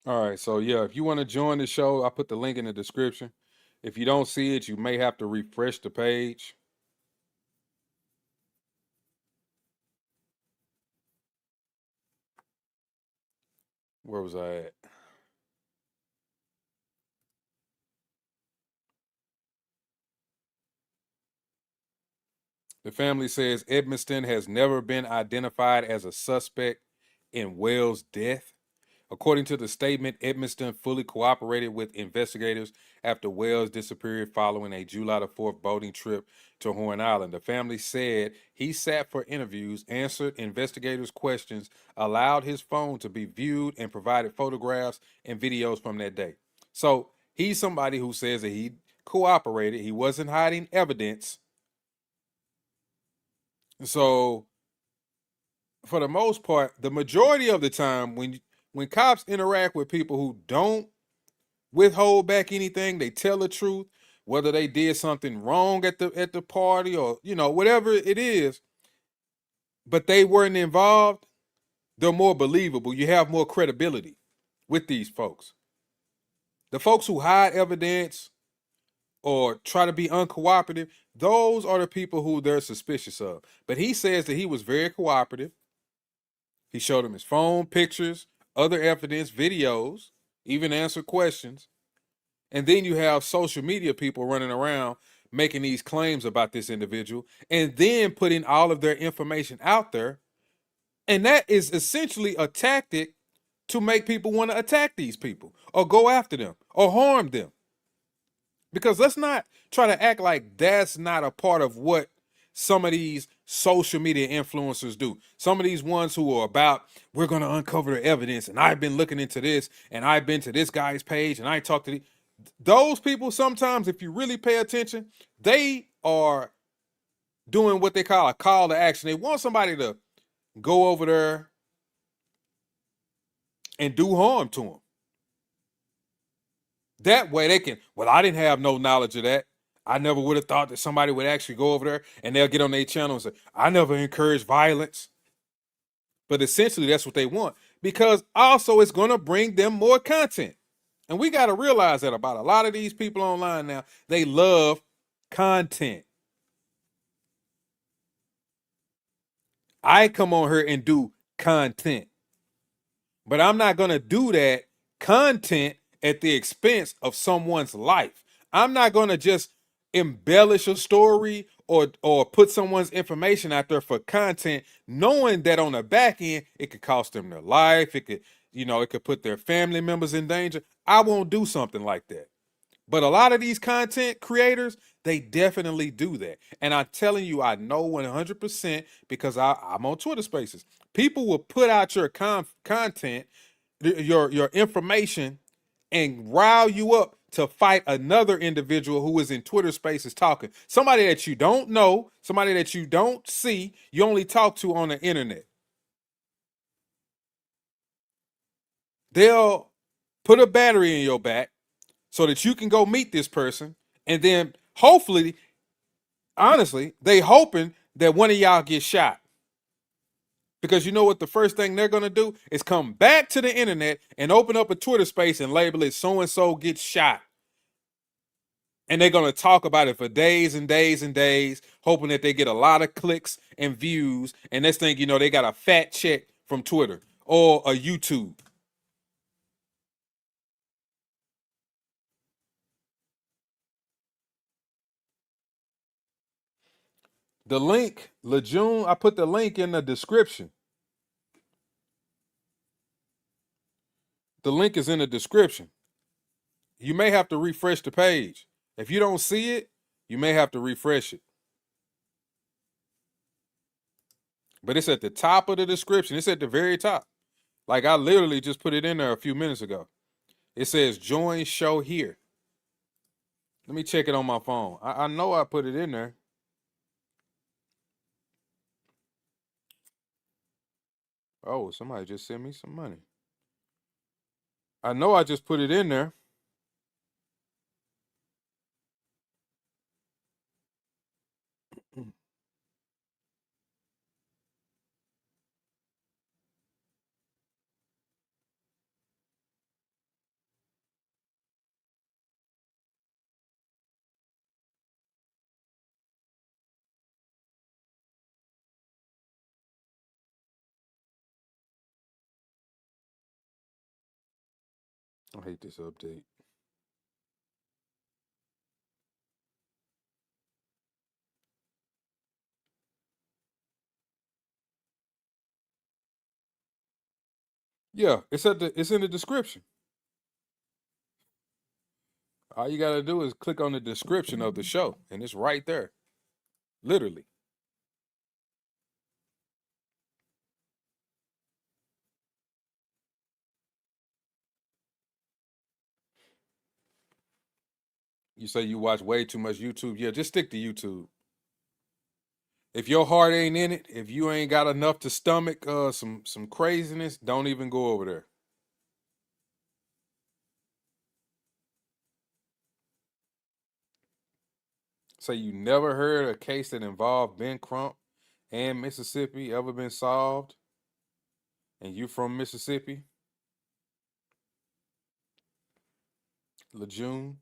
All right, so yeah, if you want to join the show, I put the link in the description. If you don't see it, you may have to refresh the page. Where was I at? The family says Edmiston has never been identified as a suspect in Wells' death. According to the statement, Edmiston fully cooperated with investigators after Wells disappeared following a July the 4th boating trip to Horn Island. The family said he sat for interviews, answered investigators' questions, allowed his phone to be viewed, and provided photographs and videos from that day. So he's somebody who says that he cooperated, he wasn't hiding evidence. So for the most part, the majority of the time when cops interact with people who don't withhold back anything, they tell the truth, whether they did something wrong at the party or whatever it is, but they weren't involved, they're more believable. You have more credibility with these folks. The folks who hide evidence or try to be uncooperative, those are the people who they're suspicious of. But he says that he was very cooperative. He showed him his phone, pictures, other evidence, videos, even answered questions. And then you have social media people running around making these claims about this individual and then putting all of their information out there. And that is essentially a tactic to make people want to attack these people or go after them or harm them. Because let's not try to act like that's not a part of what some of these social media influencers do. Some of these ones who are about, we're going to uncover the evidence, and I've been looking into this, and I've been to this guy's page, and I talked to those people. Sometimes, if you really pay attention, they are doing what they call a call to action. They want somebody to go over there and do harm to them. That way they can, well, I didn't have no knowledge of that. I never would have thought that somebody would actually go over there, and they'll get on their channel and say, I never encouraged violence. But essentially that's what they want, because also it's going to bring them more content. And we got to realize that about a lot of these people online now, they love content. I come on here and do content, but I'm not going to do that content at the expense of someone's life. I'm not going to just embellish a story or put someone's information out there for content, knowing that on the back end it could cost them their life. It could put their family members in danger. I won't do something like that. But a lot of these content creators, they definitely do that. And I'm telling you, I know 100% because I'm on Twitter Spaces. People will put out your content, your information, and rile you up to fight another individual who is in Twitter Spaces talking. Somebody that you don't know, somebody that you don't see, you only talk to on the internet. They'll put a battery in your back so that you can go meet this person, and then hopefully, honestly, they hoping that one of y'all gets shot. Because you know what the first thing they're going to do is come back to the internet and open up a Twitter space and label it so-and-so gets shot. And they're going to talk about it for days and days and days, hoping that they get a lot of clicks and views. And next thing you know, they got a fat check from Twitter or a YouTube. The link, Lejeune, I put the link in the description. The link is in the description. You may have to refresh the page. If you don't see it, you may have to refresh it. But it's at the top of the description. It's at the very top. Like I literally just put it in there a few minutes ago. It says join show here. Let me check it on my phone. I know I put it in there. Oh, somebody just sent me some money. I know I just put it in there. I hate this update. Yeah, it's in the description. All you gotta do is click on the description of the show, and it's right there. Literally. You say you watch way too much YouTube. Yeah, just stick to YouTube. If your heart ain't in it, if you ain't got enough to stomach some craziness, don't even go over there. Say you never heard a case that involved Ben Crump and Mississippi ever been solved, and you from Mississippi, Lejeune.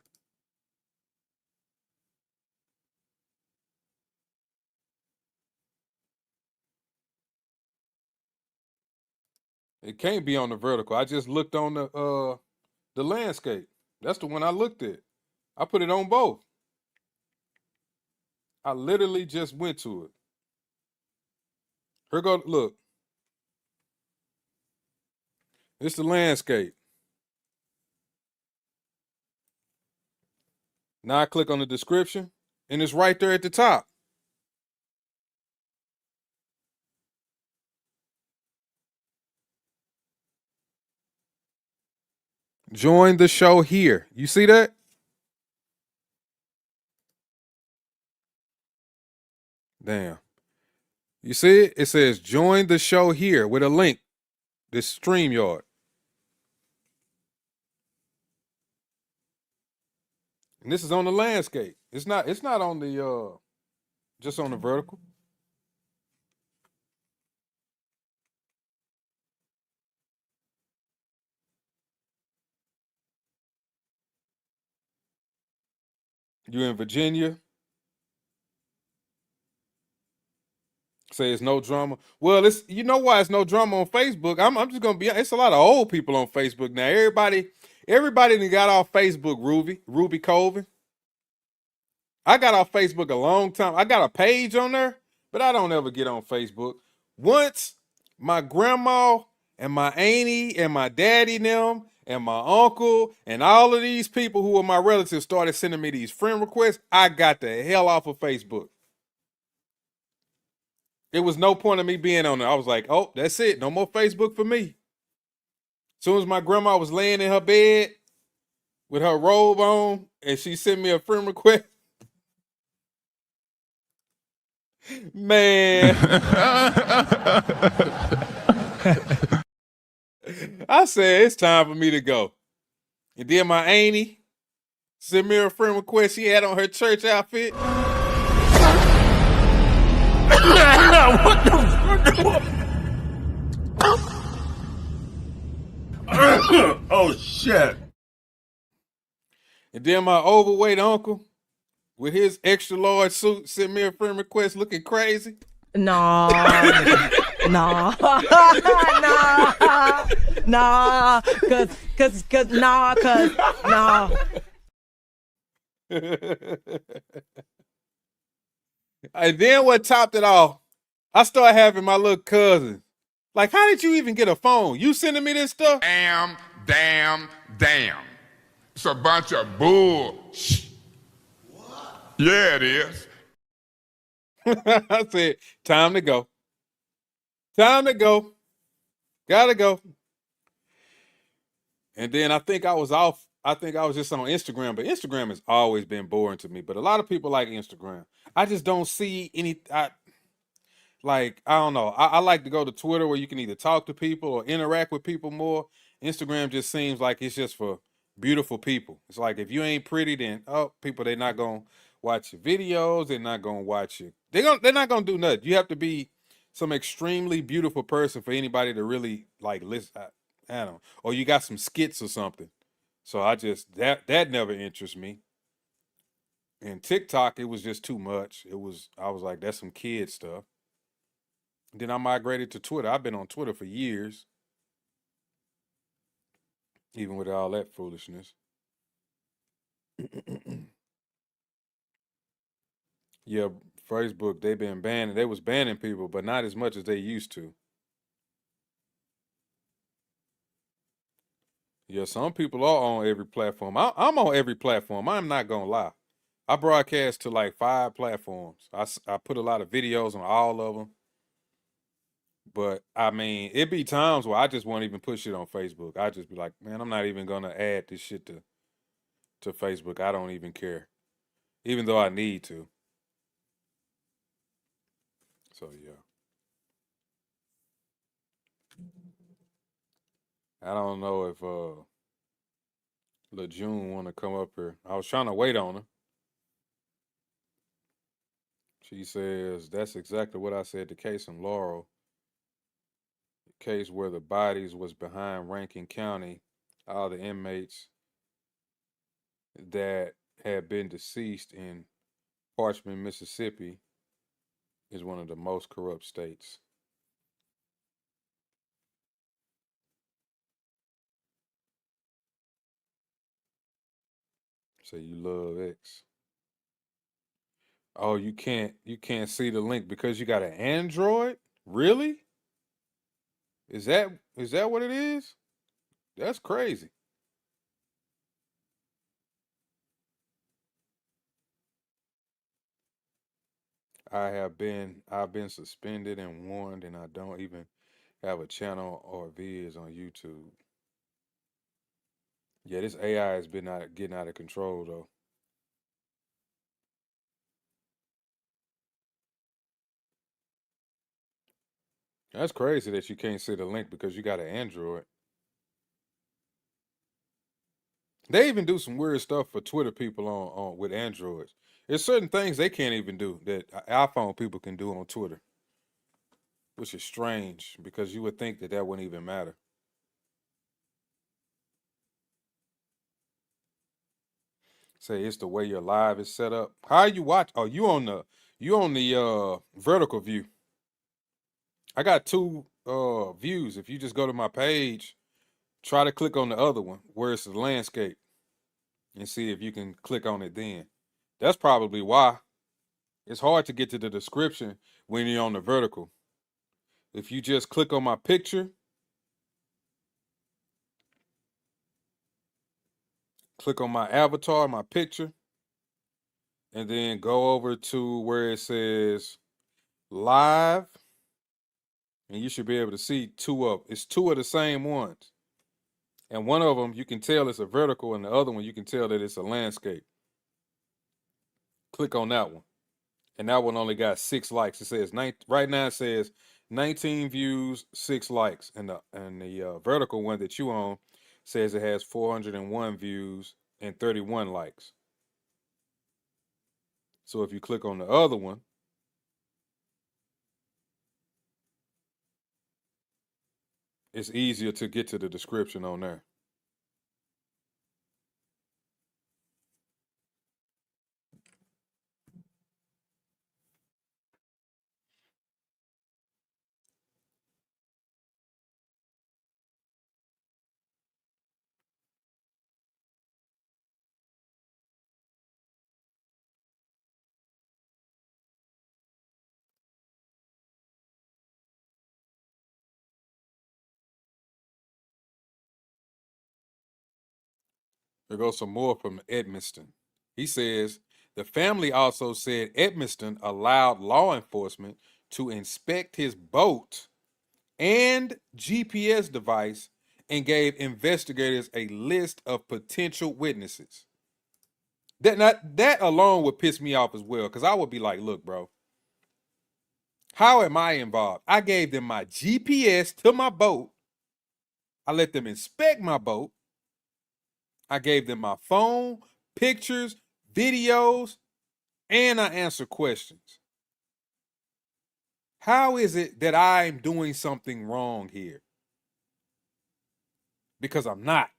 It can't be on the vertical. I just looked on the landscape. That's the one I looked at. I put it on both. I literally just went to it. Here go, look. It's the landscape. Now I click on the description, and it's right there at the top. Join the show here. You see that? Damn. You see it? It says join the show here with a link. This StreamYard. And this is on the landscape. It's not on the just on the vertical. You in Virginia? Say it's no drama. Well, it's, you know why it's no drama on Facebook. I'm just gonna be. It's a lot of old people on Facebook now. Everybody that got off Facebook. Ruby Colvin. I got off Facebook a long time. I got a page on there, but I don't ever get on Facebook. Once my grandma and my auntie and my daddy and them and my uncle and all of these people who are my relatives started sending me these friend requests, I got the hell off of Facebook. It was no point of me being on there. I was like, oh, that's it. No more Facebook for me. As soon as my grandma was laying in her bed with her robe on and she sent me a friend request, man. I said, it's time for me to go. And then my auntie sent me a friend request she had on her church outfit. What the Oh, shit. And then my overweight uncle with his extra large suit sent me a friend request looking crazy. Nah, nah, cause, nah. And then what topped it off, I started having my little cousin. Like, how did you even get a phone? You sending me this stuff? Damn. It's a bunch of bull. What? Yeah, it is. I said, time to go. Time to go. Gotta go. And then I think I was off. I think I was just on Instagram, but Instagram has always been boring to me. But a lot of people like Instagram. I just don't see any. I don't know. I like to go to Twitter where you can either talk to people or interact with people more. Instagram just seems like it's just for beautiful people. It's like if you ain't pretty, then people they're not gonna watch your videos. They're not gonna watch it. They're not gonna do nothing. You have to be some extremely beautiful person for anybody to really like listen. I don't know. Or you got some skits or something. So I just that never interests me. And TikTok, it was just too much. I was like, that's some kid stuff. Then I migrated to Twitter. I've been on Twitter for years. even with all that foolishness. Yeah, Facebook, they been banning. They was banning people, but not as much as they used to. Yeah, some people are on every platform. I'm on every platform. I'm not gonna lie. I broadcast to like 5 platforms. I put a lot of videos on all of them. But I mean, it be times where I just won't even put shit on Facebook. I just be like, man, I'm not even gonna add this shit to Facebook. I don't even care, even though I need to. So yeah, I don't know if LeJune want to come up here. I was trying to wait on her. She says that's exactly what I said. The case in Laurel, the case where the bodies was behind Rankin County, all the inmates that had been deceased in Parchment, Mississippi, is one of the most corrupt states. So you love X. Oh, you can't see the link because you got an Android? Really? Is that what it is? That's crazy. I've been suspended and warned, and I don't even have a channel or vids on YouTube. Yeah, this AI has been getting out of control though. That's crazy that you can't see the link because you got an Android. They even do some weird stuff for Twitter people on with Androids. There's certain things they can't even do that iPhone people can do on Twitter, which is strange because you would think that that wouldn't even matter. Say it's the way your live is set up. How you watch? Oh, you on the vertical view. I got 2 views. If you just go to my page, try to click on the other one where it's the landscape and see if you can click on it then. That's probably why. It's hard to get to the description when you're on the vertical. If you just click on my picture, click on my avatar, my picture, and then go over to where it says live, and you should be able to see it's 2 of the same ones. And one of them you can tell it's a vertical, and the other one you can tell that it's a landscape. Click on that one. And that one only got 6 likes. It says right now it says 19 views, 6 likes, and the vertical one that you own says it has 401 views and 31 likes. So if you click on the other one, it's easier to get to the description on there. There goes some more from Edmiston. He says the family also said Edmiston allowed law enforcement to inspect his boat and GPS device and gave investigators a list of potential witnesses. That alone would piss me off as well, because I would be like, look, bro, how am I involved? I gave them my GPS to my boat. I let them inspect my boat. I gave them my phone, pictures, videos, and I answer questions. How is it that I'm doing something wrong here? Because I'm not.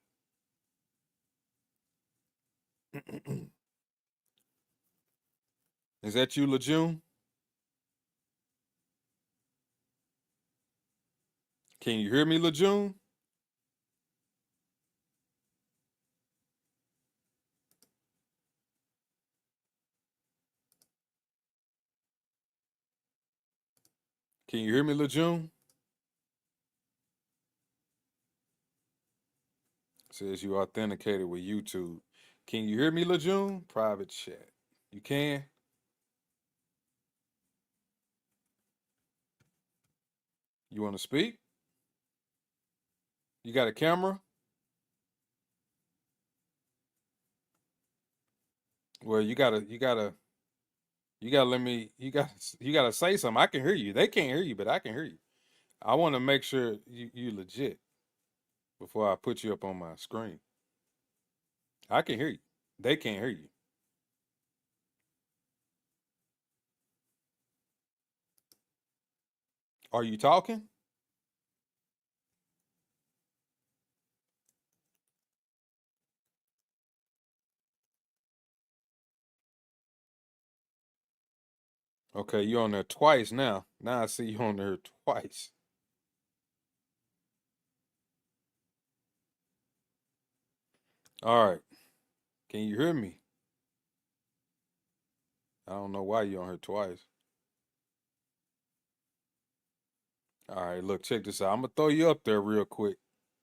Is that you, Lejeune? Can you hear me, Lejeune? Can you hear me, LeJune? Says you authenticated with YouTube. Can you hear me, LeJune? Private chat. You can? You want to speak? You got a camera? Well, you gotta let me. You gotta say something. I can hear you. They can't hear you, but I can hear you. I want to make sure you legit before I put you up on my screen. I can hear you. They can't hear you. Are you talking? Okay, you're on there twice now. Now I see you on there twice. All right. Can you hear me? I don't know why you're on here twice. All right, look, check this out. I'm gonna throw you up there real quick.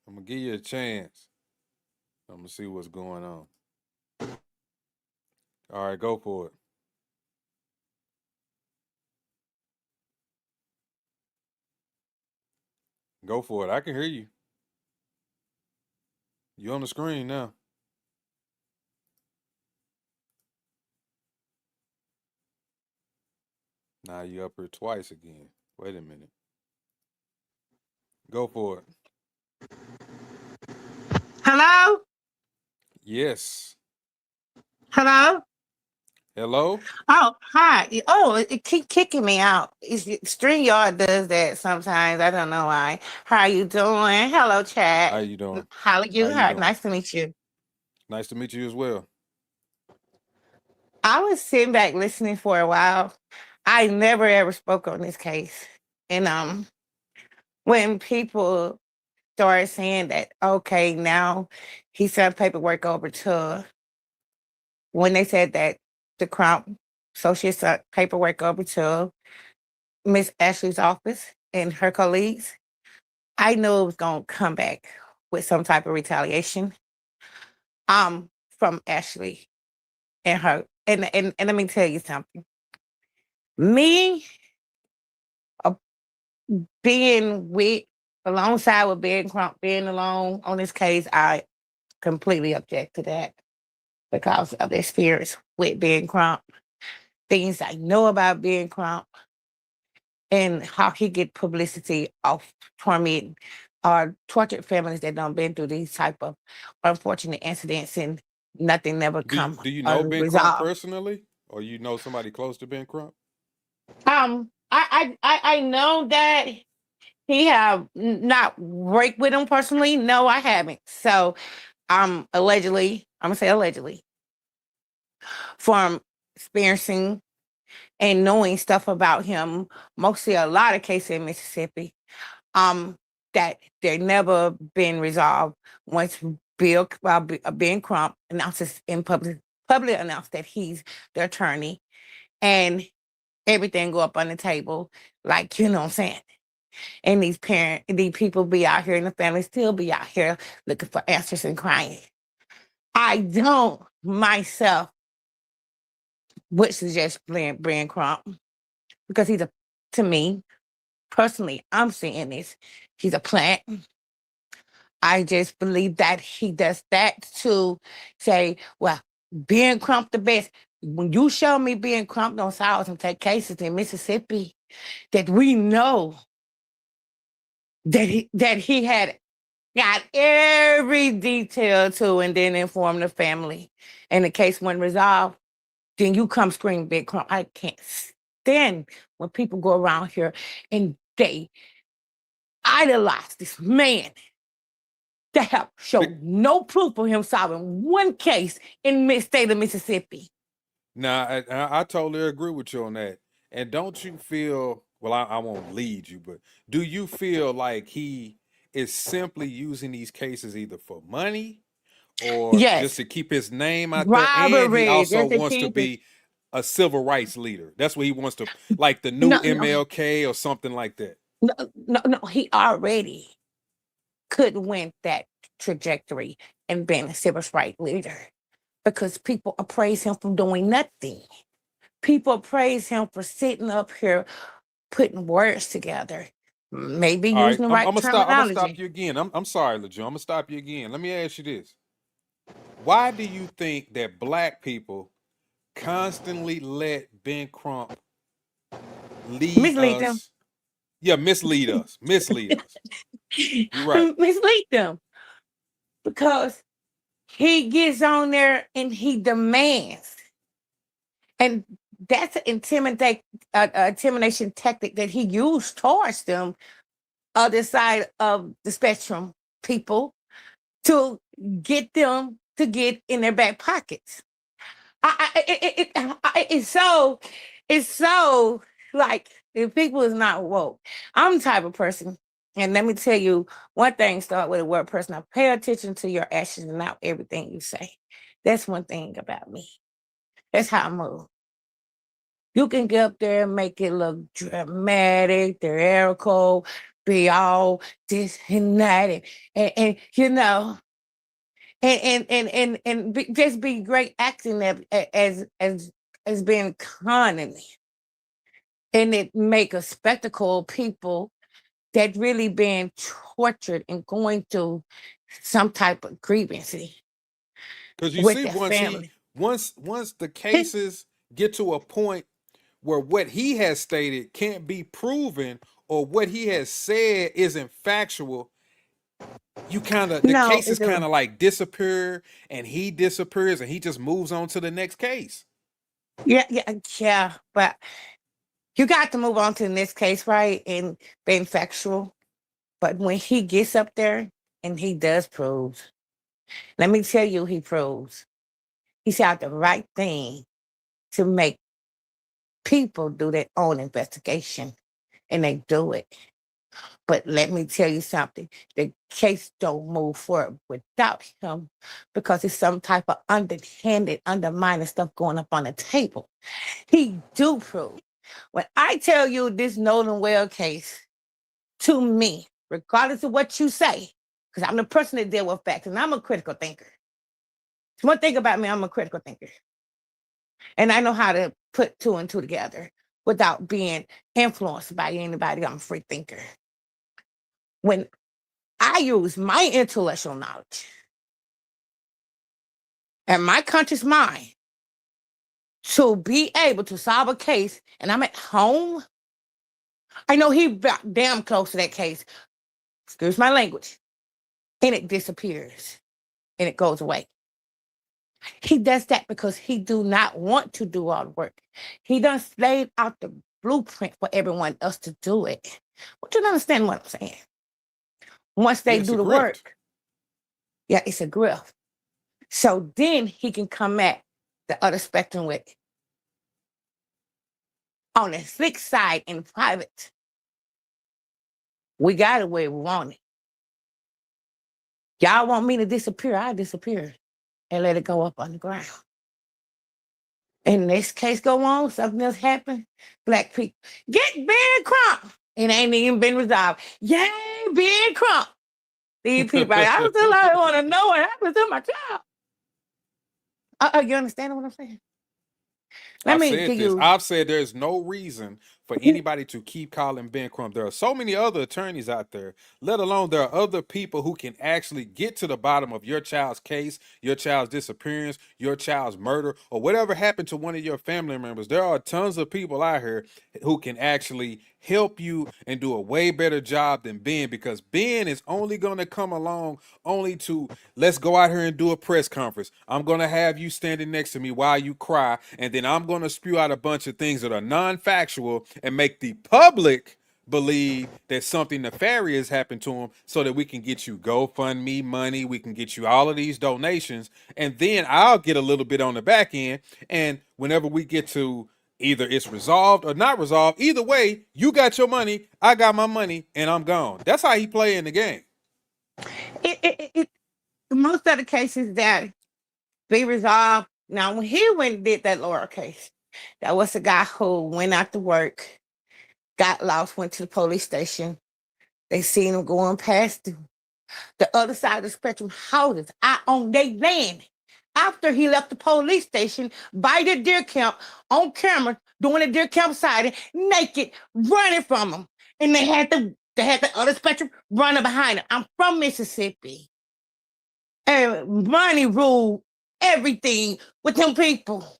I'm gonna give you a chance. I'm gonna see what's going on. All right, go for it. Go for it. I can hear you. You on the screen now. Now you up here twice again. Wait a minute. Go for it. Hello? Yes. Hello? Hello? Oh, hi. Oh, it keep kicking me out. StreamYard does that sometimes. I don't know why. How you doing? Hello, chat. How you doing? How are you? How you doing? Nice to meet you. Nice to meet you as well. I was sitting back listening for a while. I never ever spoke on this case. And when people started saying that, okay, now he sent paperwork over to when they said that the Crown Associate sent paperwork over to Miss Ashley's office and her colleagues, I knew it was gonna come back with some type of retaliation from Ashley and her. And let me tell you something. Me being with alongside with Ben Crump being alone on this case, I completely object to that because of the experience with Ben Crump, things I know about Ben Crump, and how he get publicity off torment or tortured families that done been through these type of unfortunate incidents and nothing never come Do you know Ben Crump resolved. personally? Or you know somebody close to Ben Crump? I know that he have not worked with him personally. No, I haven't. So allegedly, I'm gonna say allegedly, from experiencing and knowing stuff about him, mostly a lot of cases in Mississippi, that they never been resolved. Once Ben Crump announces in public announced that he's the attorney, and everything go up on the table, like, you know what I'm saying? And these people be out here and the family still be out here looking for answers and crying. I don't myself would suggest Ben Crump because to me, personally, I'm seeing this. He's a plant. I just believe that he does that to say, well, Ben Crump the best. When you show me Ben Crump don't solve some cases in Mississippi that we know that he had got every detail to and then inform the family and the case wasn't resolved, then you come scream Big Crump. I can't stand when people go around here and they idolize this man that have showed no proof of him solving one case in the state of Mississippi. Now, I totally agree with you on that. And don't you feel, well, I won't lead you, but do you feel like he is simply using these cases either for money or just Yes. to keep his name out there? And he Robbery, also just to wants to keep it. be a civil rights leader. That's what he wants to, like the new No, MLK or something like that. no, he already could win that trajectory and been a civil rights leader because people appraise him for doing nothing. People praise him for sitting up here putting words together, maybe All right, using the I'm right gonna terminology. stop you again. I'm sorry, LeJoy. I'm gonna stop you again. Let me ask you this: why do you think that black people constantly let Ben Crump lead Mislead them. us? Yeah, mislead us. Mislead us. You're right. Mislead them because he gets on there and he demands, and that's an intimidation tactic that he used towards them, other side of the spectrum people, to get them to get in their back pockets. It's so like if people is not woke. I'm the type of person, and let me tell you one thing. Start with a word person. I pay attention to your actions and not everything you say. That's one thing about me. That's how I move. You can get up there and make it look dramatic, theatrical, be all this and that, and you know, just be great acting as being cunning, and it make a spectacle of people that really being tortured and going through some type of grievancy Because you with see, their family. once the cases get to a point where what he has stated can't be proven or what he has said isn't factual, you kind of the No, cases kind of like disappear and he disappears and he just moves on to the next case. yeah, but you got to move on to the next case, right? And being factual. But when he gets up there and he does prove, let me tell you, he proves. He said the right thing to make people do their own investigation, and they do it. But let me tell you something, the case don't move forward without him because it's some type of underhanded, undermining stuff going up on the table. He do prove. When I tell you this Nolan Well case, to me, regardless of what you say, because I'm the person that deal with facts and I'm a critical thinker. So one thing about me, I'm a critical thinker. And I know how to put two and two together without being influenced by anybody. I'm a free thinker. When I use my intellectual knowledge and my conscious mind to be able to solve a case, and I'm at home, I know he got damn close to that case. Excuse my language. And it disappears and it goes away. He does that because he do not want to do all the work. He done laid out the blueprint for everyone else to do it. But you don't understand what I'm saying. Once they do the work, yeah, it's a grift. So then he can come at the other spectrum with on the slick side in private. We got it where we want it. Y'all want me to disappear, I disappear and let it go up on the ground. And this case go on, something else happen. Black people, get Ben Crump. It ain't even been resolved. Yay, Ben Crump. These people, I still want to know what happened to my child. You understand what I'm saying? I've said there's no reason for anybody to keep calling Ben Crump. There are so many other attorneys out there, let alone there are other people who can actually get to the bottom of your child's case, your child's disappearance, your child's murder, or whatever happened to one of your family members. There are tons of people out here who can actually help you and do a way better job than Ben, because Ben is only going to come along only to let's go out here and do a press conference. I'm going to have you standing next to me while you cry, and then I'm going to spew out a bunch of things that are non-factual and make the public believe that something nefarious happened to him so that we can get you GoFundMe money, we can get you all of these donations, and then I'll get a little bit on the back end, and whenever we get to either it's resolved or not resolved, either way, you got your money, I got my money, and I'm gone. That's how he play in the game. Most of the cases that be resolved, now when he went and did that lower case, That was a guy who went out to work, got lost, went to the police station. They seen him going past the other side of the spectrum houses out on their land. After he left the police station by the deer camp on camera, doing the deer camp sighting, naked, running from him. And they had the other spectrum running behind him. I'm from Mississippi. And money ruled everything with them people.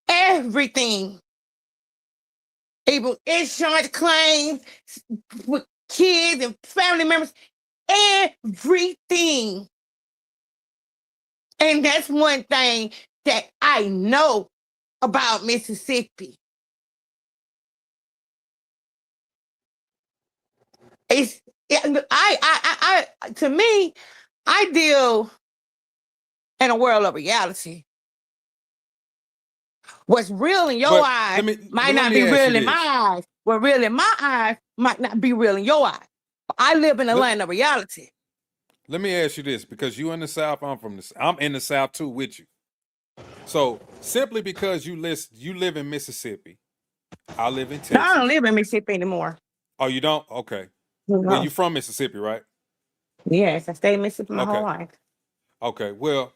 Everything. Even insurance claims with kids and family members. Everything. And that's one thing that I know about Mississippi. It's to me, I deal in a world of reality. What's real in your eyes might not be real in my eyes. What real in my eyes might not be real in your eyes. I live in a land of reality. Let me ask you this, because you in the South, I'm in the South too with you. So simply because you live in Mississippi, I live in Texas. No, I don't live in Mississippi anymore. Oh, you don't? Okay. No. Well, you from Mississippi, right? Yes, I stayed in Mississippi my whole life. Okay. Well,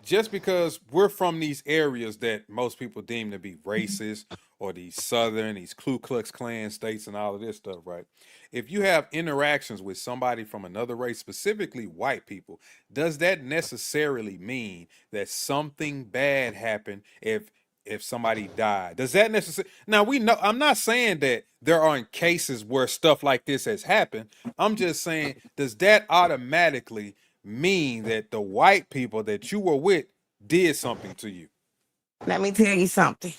just because we're from these areas that most people deem to be racist, or these Southern, these Ku Klux Klan states and all of this stuff, right? If you have interactions with somebody from another race, specifically white people, does that necessarily mean that something bad happened if somebody died? Does that necessarily... Now, we know, I'm not saying that there aren't cases where stuff like this has happened. I'm just saying, does that automatically mean that the white people that you were with did something to you? Let me tell you something.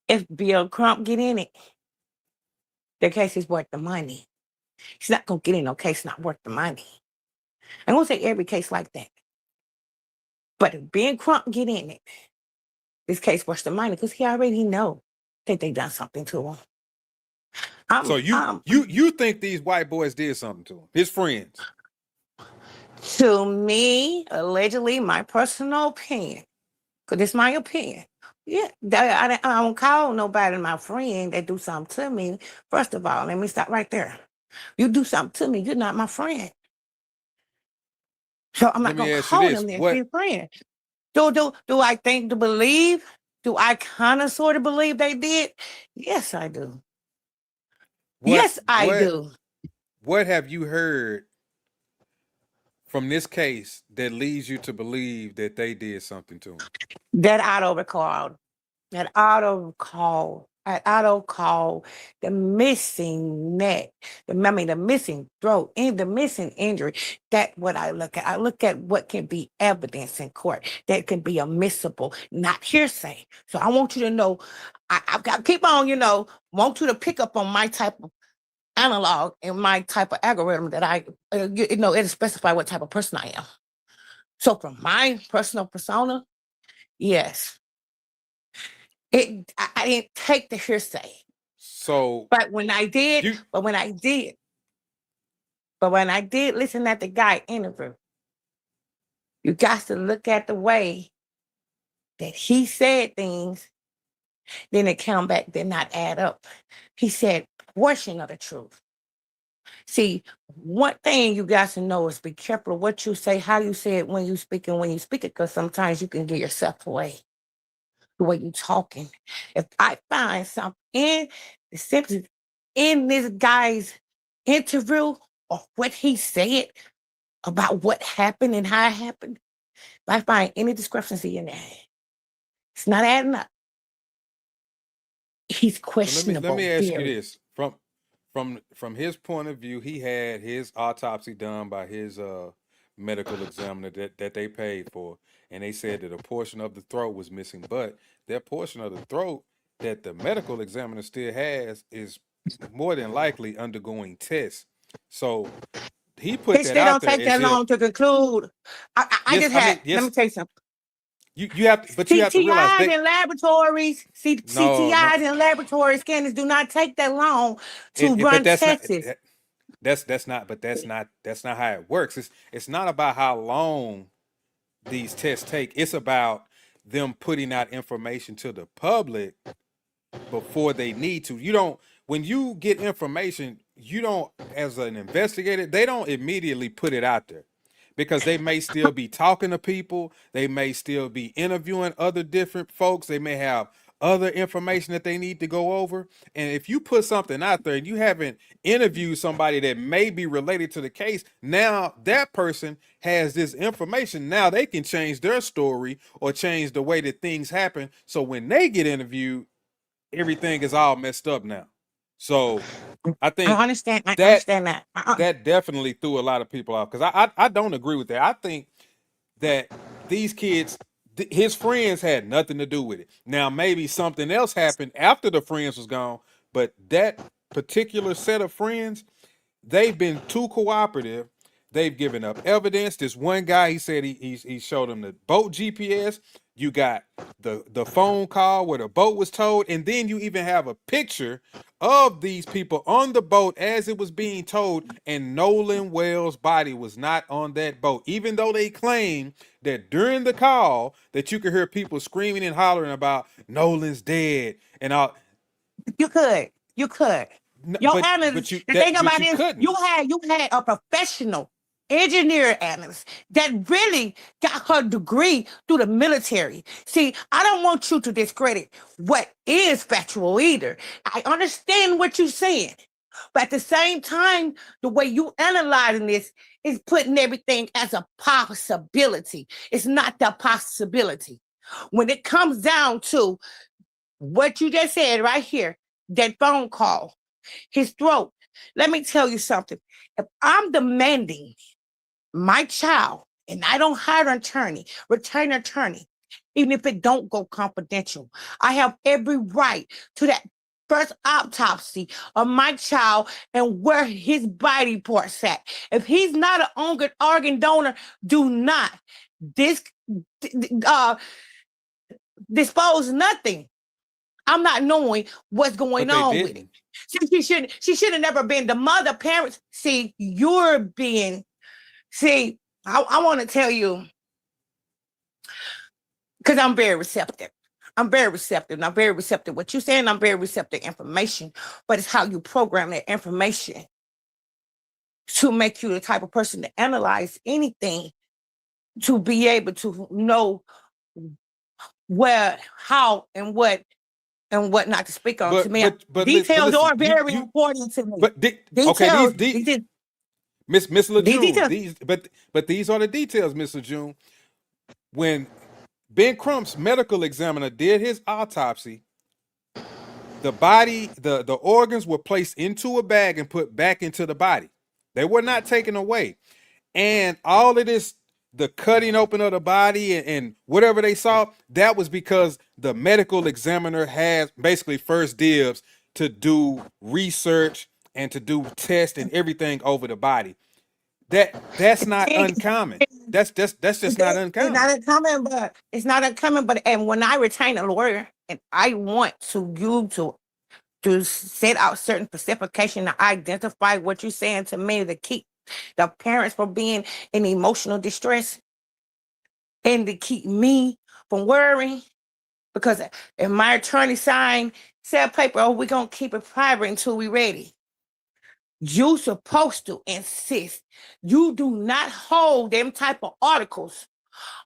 If Bill Crump get in it, the case is worth the money. He's not going to get in no case not worth the money. I won't say every case like that. But if Ben Crump get in it, this case worth the money because he already know that they done something to him. So you think these white boys did something to him, his friends? To me, allegedly, my personal opinion, because it's my opinion. Yeah, I don't call nobody my friend that do something to me. First of all, let me stop right there. You do something to me, you're not my friend. So I'm not going to call them their friend. Do I think to believe? Do I kind of sort of believe they did? Yes, I do. Yes, I do. What have you heard from this case that leads you to believe that they did something to him? That auto call, the missing neck, the missing throat, and the missing injury. That's what I look at. I look at what can be evidence in court that can be admissible, not hearsay. So I want you to know, I've got to keep on, want you to pick up on my type of analog and my type of algorithm that I, it specify what type of person I am. So from my personal persona, yes. I didn't take the hearsay. So, but when I did listen at the guy interview, you got to look at the way that he said things, then it come back, did not add up. He said portion of the truth. See, one thing you got to know is be careful of what you say, how you say it, when you speak it, because sometimes you can give yourself away. The way you talking. If I find something in this guy's interview or what he said about what happened and how it happened, if I find any discrepancy in that, it's not adding up. He's questionable. Let me ask you this. From his point of view, he had his autopsy done by his medical examiner that they paid for, and they said that a portion of the throat was missing, but that portion of the throat that the medical examiner still has is more than likely undergoing tests. So he put that out there. They don't take that long to conclude. Let me tell you something. You have to, but you have to realize CTIs in laboratories, CTIs in laboratory scanners do not take that long to run tests. That's not how it works. It's not about how long these tests take. It's about them putting out information to the public before they need to. You don't, when you get information, you don't, as an investigator, they don't immediately put it out there because they may still be talking to people. They may still be interviewing other different folks. They may have other information that they need to go over. And if you put something out there and you haven't interviewed somebody that may be related to the case, now that person has this information. Now they can change their story or change the way that things happen. So when they get interviewed, everything is all messed up now. So I think I understand that. that definitely threw a lot of people off because I don't agree with that. I think that these kids, his friends had nothing to do with it. Now maybe something else happened after the friends was gone, but that particular set of friends, they've been too cooperative. They've given up evidence. This one guy, he said he showed him the boat GPS. You got the phone call where the boat was towed, and then you even have a picture of these people on the boat as it was being towed, and Nolan Wells' body was not on that boat, even though they claim that during the call that you could hear people screaming and hollering about Nolan's dead and all. You could. Your analyst, the thing about you it is, couldn't. you had a professional engineer analyst that really got her degree through the military. See, I don't want you to discredit what is factual either. I understand what you're saying, but at the same time, the way you analyzing this is putting everything as a possibility. It's not the possibility. When it comes down to what you just said right here, that phone call, his throat. Let me tell you something. If I'm demanding my child and I don't hire an attorney, retain an attorney, even if it don't go confidential, I have every right to that first autopsy of my child and where his body parts at. If he's not an organ donor, do not dispose nothing. I'm not knowing what's going on with it. She should have never been the mother, parents. See, you're being, I want to tell you, because I'm very receptive. I'm very receptive. What you're saying, I'm very receptive to information, but it's how you program that information to make you the type of person to analyze anything, to be able to know where, how, and what not to speak on. To me, but details listen, are very important to me. But details, Miss LeJune, but these are the details, Miss LeJune. When Ben Crump's medical examiner did his autopsy, the body, the organs were placed into a bag and put back into the body. They were not taken away. And all of this, the cutting open of the body and whatever they saw, that was because the medical examiner has basically first dibs to do research and to do tests and everything over the body. That's not uncommon. That's just not uncommon. It's not uncommon. But and when I retain a lawyer and I want to set out certain specification to identify what you're saying to me to keep the parents from being in emotional distress and to keep me from worrying, because if my attorney signed said paper, we're going to keep it private until we're ready. You supposed to insist you do not hold them type of articles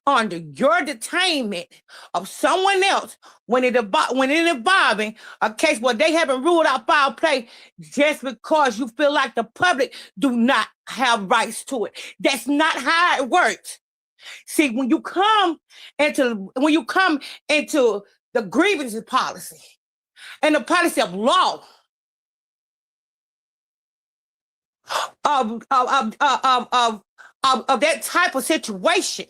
under your detainment of someone else when it involving a case where they haven't ruled out foul play just because you feel like the public do not have rights to it. That's not how it works. See, when you come into the grievances policy and the policy of law of that type of situation,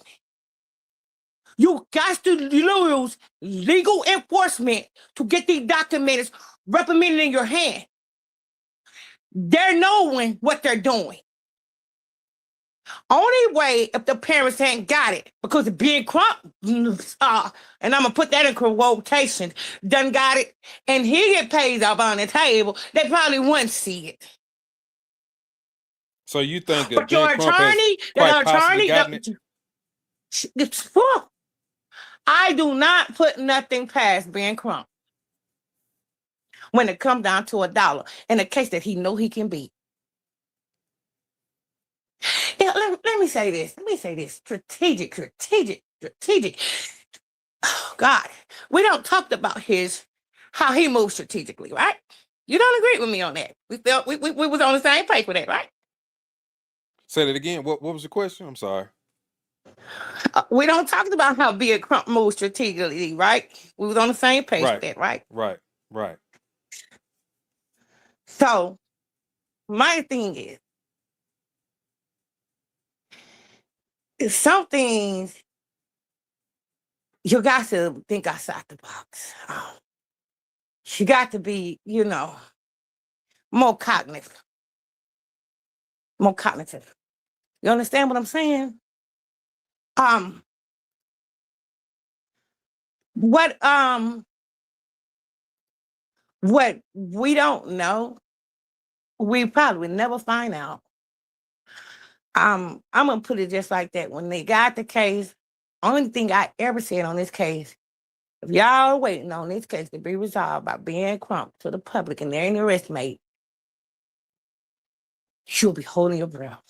you got to use legal enforcement to get these documents reprimanded in your hand. They're knowing what they're doing. Only way if the parents ain't got it, because Ben Crump, and I'm gonna put that in quotation, done got it, and he get paid off on the table, they probably wouldn't see it. So you think that but your Ben Crump attorney, has quite possibly gotten it? I do not put nothing past Ben Crump when it comes down to $1 in a case that he know he can beat. Yeah, let me say this. Let me say this. Strategic. Oh, God. We don't talk about how he moves strategically, right? You don't agree with me on that. We felt we was on the same page with that, right? Say that again. What was the question? I'm sorry. We don't talk about how Ben Crump moves strategically, right? We was on the same page Right. with that, right? Right. So my thing is some things you got to think outside the box. You got to be, more cognitive. More cognitive. You understand what I'm saying? What we don't know, we probably will never find out. I'm gonna put it just like that. When they got the case, only thing I ever said on this case, if y'all are waiting on this case to be resolved by Ben Crump to the public and there ain't arrest made, you'll be holding your breath.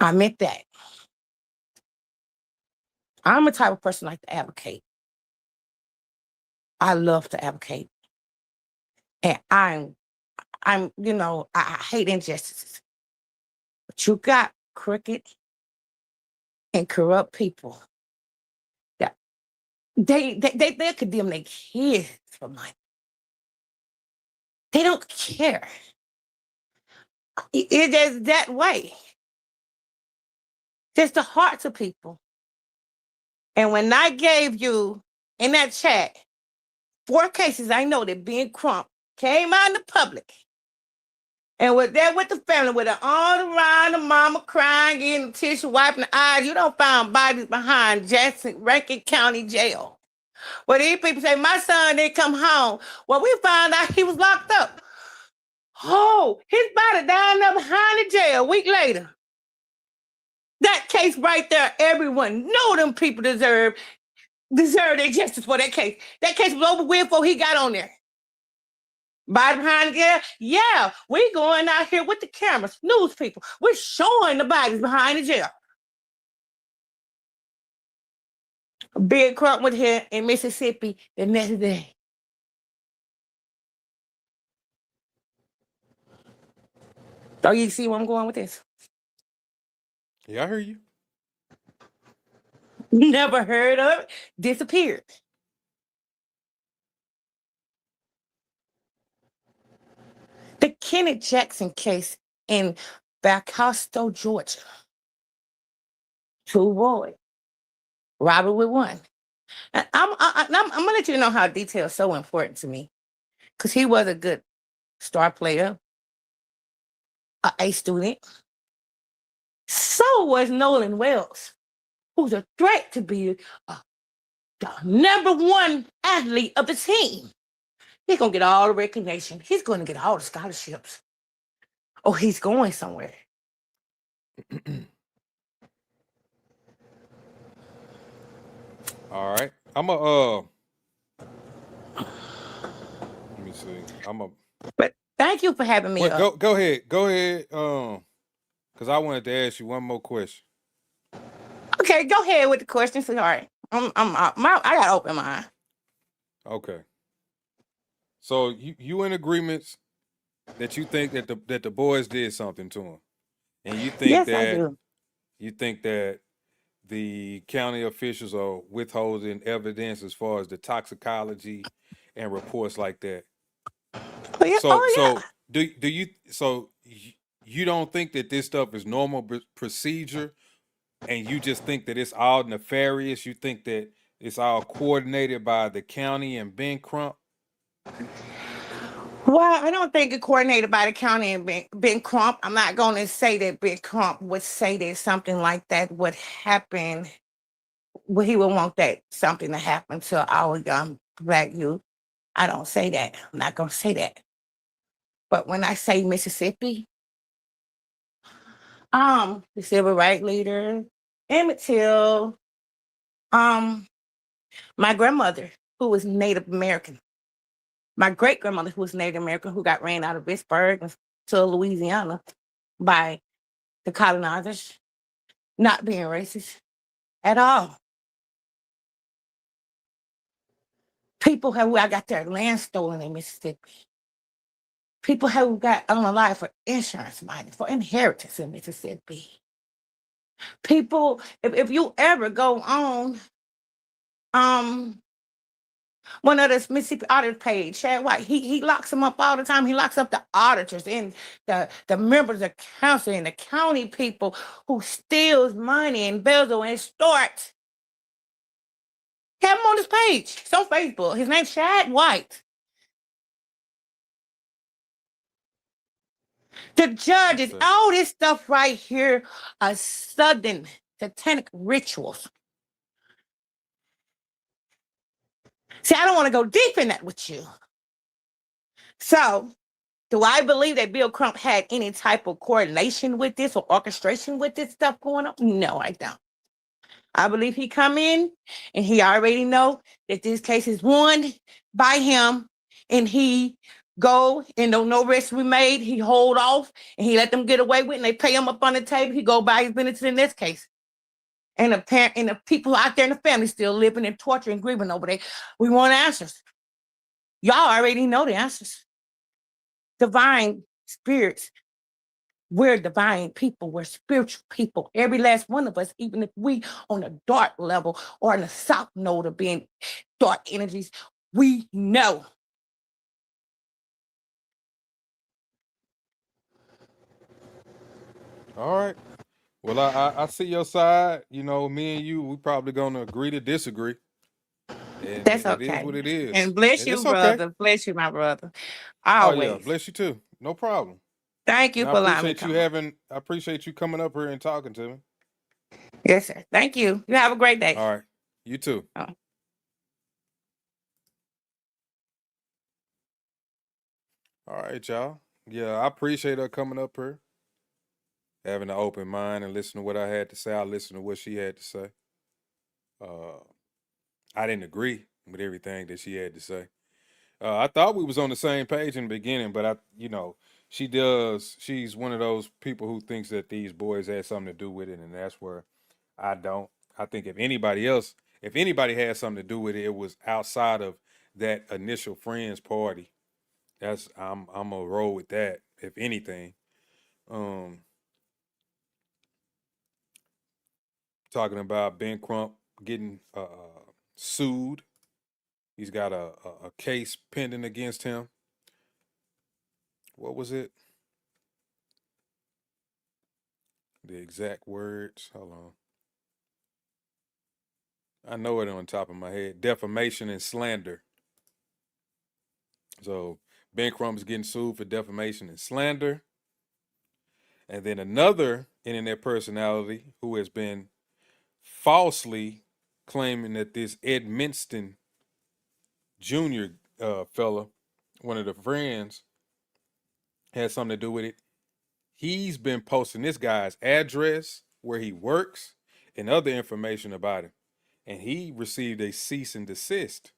I meant that. I'm a type of person like to advocate. I love to advocate. And I hate injustices. But you got crooked and corrupt people that they condemn their kids for money. They don't care. It is that way. Just the hearts of people. And when I gave you in that chat 4 cases, I know that Ben Crump came out in the public and was there with the family with her arms around the mama crying, getting the tissue, wiping the eyes. You don't find bodies behind Rankin County Jail. Well, these people say, my son didn't come home. Well, we found out he was locked up. Oh, his body down there behind the jail a week later. That case right there, everyone know them people deserve their justice for that case. That case was over with before he got on there. Body behind the jail? Yeah, we going out here with the cameras, news people. We're showing the bodies behind the jail. Ben Crump was here in Mississippi the next day. Do you see where I'm going with this? Yeah, I hear you. Never heard of it. Disappeared. The Kenneth Jackson case in Balcosto, Georgia. 2 boys. Robert with 1. And I'm gonna let you know how detail is so important to me, because he was a good star player, an A student. So was Nolan Wells, who's a threat to be the #1 athlete of the team. He's gonna get all the recognition. He's gonna get all the scholarships. Oh, he's going somewhere. All right. let me see. But thank you for having me. Wait, go ahead. Because I wanted to ask you one more question. Okay, go ahead with the question. Sorry, I got open mind. Okay. So you in agreements that you think that the boys did something to him, and you think Yes, that I do. you think that the county officials are withholding evidence as far as the toxicology and reports like that. So do you don't think that this stuff is normal procedure, and you just think that it's all nefarious? You think that it's all coordinated by the county and Ben Crump? Well, I don't think it's coordinated by the county and Ben Crump. I'm not going to say that Ben Crump would say that something like that would happen. Well, he would want that something to happen to our young Black youth. I don't say that. I'm not going to say that. But when I say Mississippi, The civil rights leader, Emmett Till, my grandmother, who was Native American, my great grandmother, who was Native American, who got ran out of Vicksburg to Louisiana by the colonizers, not being racist at all. People who I got their land stolen in Mississippi. People who got unalive for insurance money, for inheritance in Mississippi. People, if you ever go on one of the Mississippi audit page, Chad White, he locks them up all the time. He locks up the auditors and the members of council and the county people who steals money and embezzle and extort. Have him on his page. It's on Facebook. His name's Chad White. The judges, all this stuff right here are sudden satanic rituals. See, I don't want to go deep in that with you. So, do I believe that Bill Crump had any type of coordination with this or orchestration with this stuff going on? No, I don't. I believe he come in and he already know that this case is won by him, and he go and no arrests we made. He hold off and he let them get away with it, and they pay him up on the table. He go by his business in this case. And the people out there in the family still living and torturing and grieving over there. We want answers. Y'all already know the answers. Divine spirits. We're divine people. We're spiritual people. Every last one of us, even if we on a dark level or on a soft node of being dark energies, we know. All right. Well, I see your side. You know, me and you, we probably gonna agree to disagree. And That's it is okay. what it is. And bless you, it's brother. Okay. Bless you, my brother. Oh Always. yeah, bless you too. No problem. Thank you And for allowing me to come. I appreciate you coming up here and talking to me. Yes, sir. Thank you. You have a great day. All right. You too. Oh. All right, y'all. Yeah, I appreciate her coming up here, having an open mind and listening to what I had to say. I listened to what she had to say. I didn't agree with everything that she had to say. I thought we was on the same page in the beginning, but she's one of those people who thinks that these boys had something to do with it, and that's where I don't. I think if anybody had something to do with it, it was outside of that initial friends party. I'm gonna roll with that, if anything. Talking about Ben Crump getting sued. He's got a case pending against him. What was it? The exact words. Hold on. I know it on top of my head. Defamation and slander. So Ben Crump is getting sued for defamation and slander. And then another internet personality who has been falsely claiming that this Ed Minston Jr. Fella, one of the friends, had something to do with it. He's been posting this guy's address, where he works, and other information about him. And he received a cease and desist,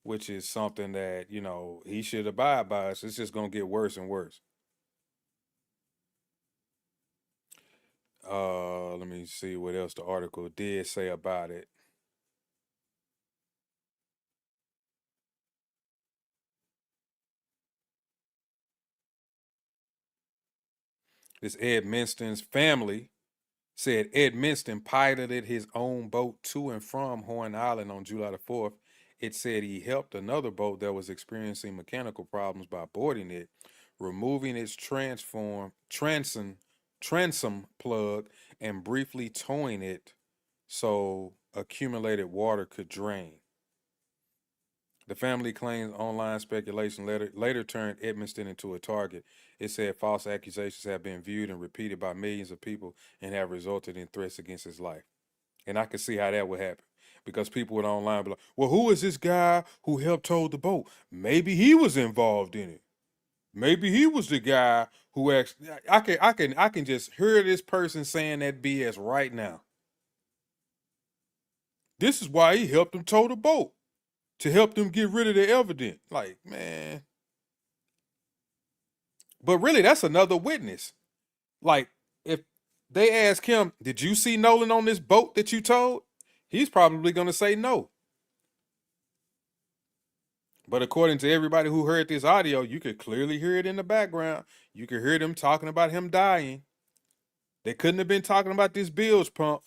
which is something that, he should abide by. So it's just going to get worse and worse. Let me see what else the article did say about it. This Ed Minston's family said Ed Minston piloted his own boat to and from Horn Island on July the 4th. It said he helped another boat that was experiencing mechanical problems by boarding it, removing its transom plug, and briefly towing it so accumulated water could drain. The family claims online speculation later turned Edmiston into a target. It said false accusations have been viewed and repeated by millions of people and have resulted in threats against his life. And I could see how that would happen, because people would online be like, well, who is this guy who helped tow the boat? Maybe he was involved in it. maybe he was the guy who actually. I can just hear this person saying that BS right now. This is why he helped them tow the boat, to help them get rid of the evidence. Like, man. But really, that's another witness. Like, if they ask him, did you see Nolan on this boat that you towed? He's probably going to say no. But according to everybody who heard this audio, you could clearly hear it in the background. You could hear them talking about him dying. They couldn't have been talking about this bilge pump.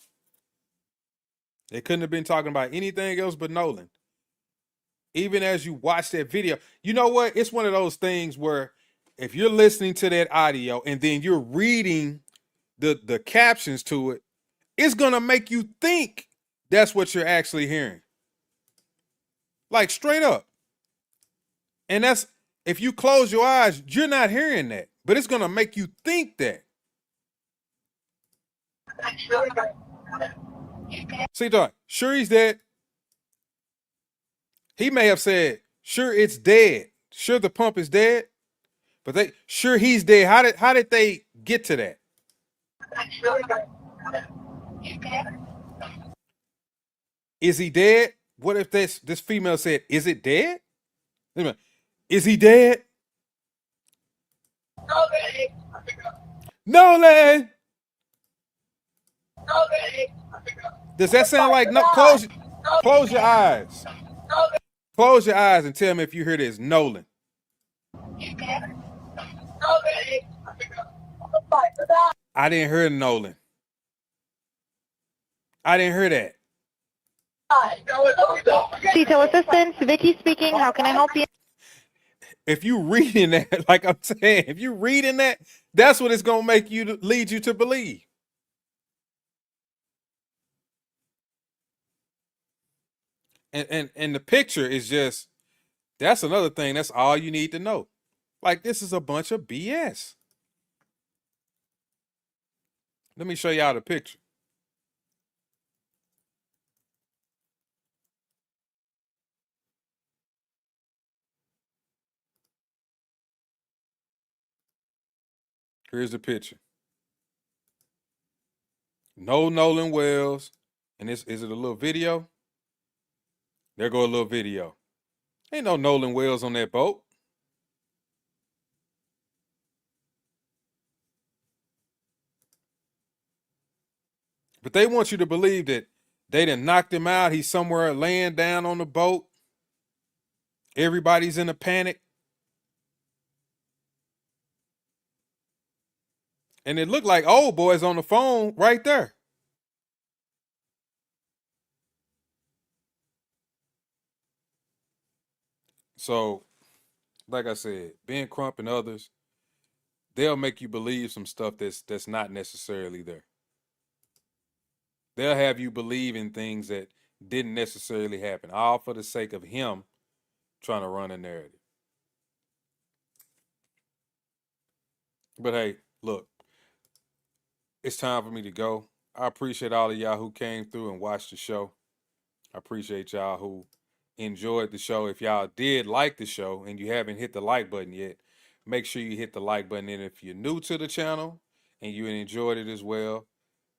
They couldn't have been talking about anything else but Nolan. Even as you watch that video, you know what? It's one of those things where if you're listening to that audio and then you're reading the captions to it, it's going to make you think that's what you're actually hearing. Like, straight up. And that's, if you close your eyes, you're not hearing that. But it's going to make you think that. See, Doc, sure he's dead. He may have said, sure it's dead. Sure the pump is dead. But they, sure he's dead. How did they get to that? Is he dead? What if this female said, is it dead? Is he dead? Nolan! Does that sound like no? Close your eyes. Close your eyes and tell me if you hear this. Nolan. I didn't hear Nolan. I didn't hear that. Detail assistance, Vicky speaking. How can I help you? If you reading that, like I'm saying, if you reading that, that's what it's gonna make you lead you to believe. And the picture is just, that's another thing. That's all you need to know. Like, this is a bunch of BS. Let me show y'all the picture. Here's the picture. No Nolan Wells. And this, is it a little video? There go a little video. Ain't no Nolan Wells on that boat. But they want you to believe that they done knocked him out. He's somewhere laying down on the boat. Everybody's in a panic. And it looked like old boy's on the phone right there. So, like I said, Ben Crump and others, they'll make you believe some stuff that's not necessarily there. They'll have you believe in things that didn't necessarily happen, all for the sake of him trying to run a narrative. But hey, look, it's time for me to go. I appreciate all of y'all who came through and watched the show. I appreciate y'all who enjoyed the show. If y'all did like the show and you haven't hit the like button yet, make sure you hit the like button. And if you're new to the channel and you enjoyed it as well,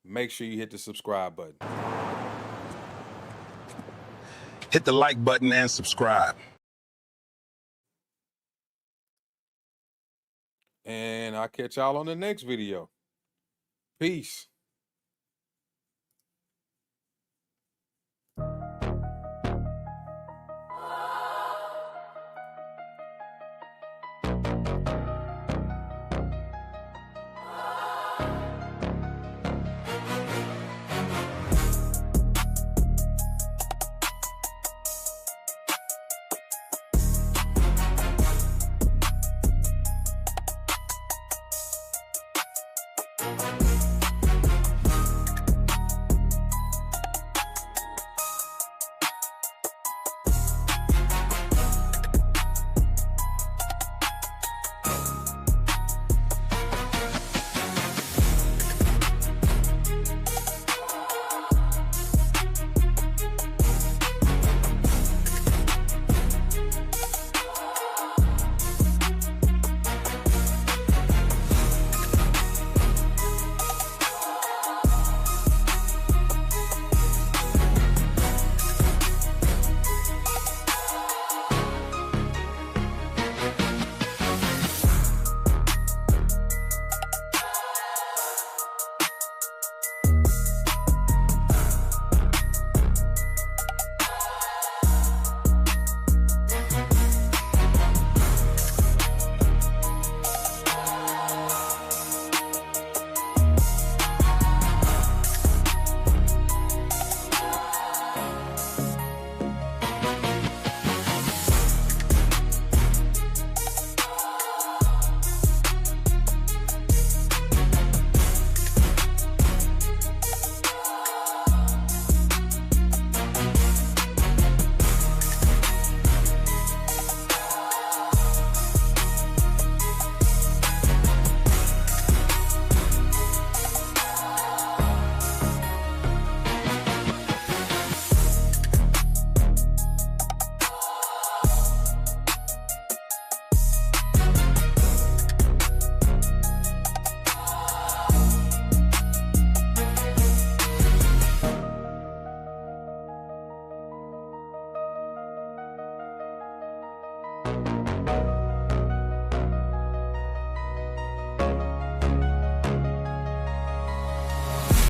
make sure you hit the subscribe button. Hit the like button and subscribe. And I'll catch y'all on the next video. Peace.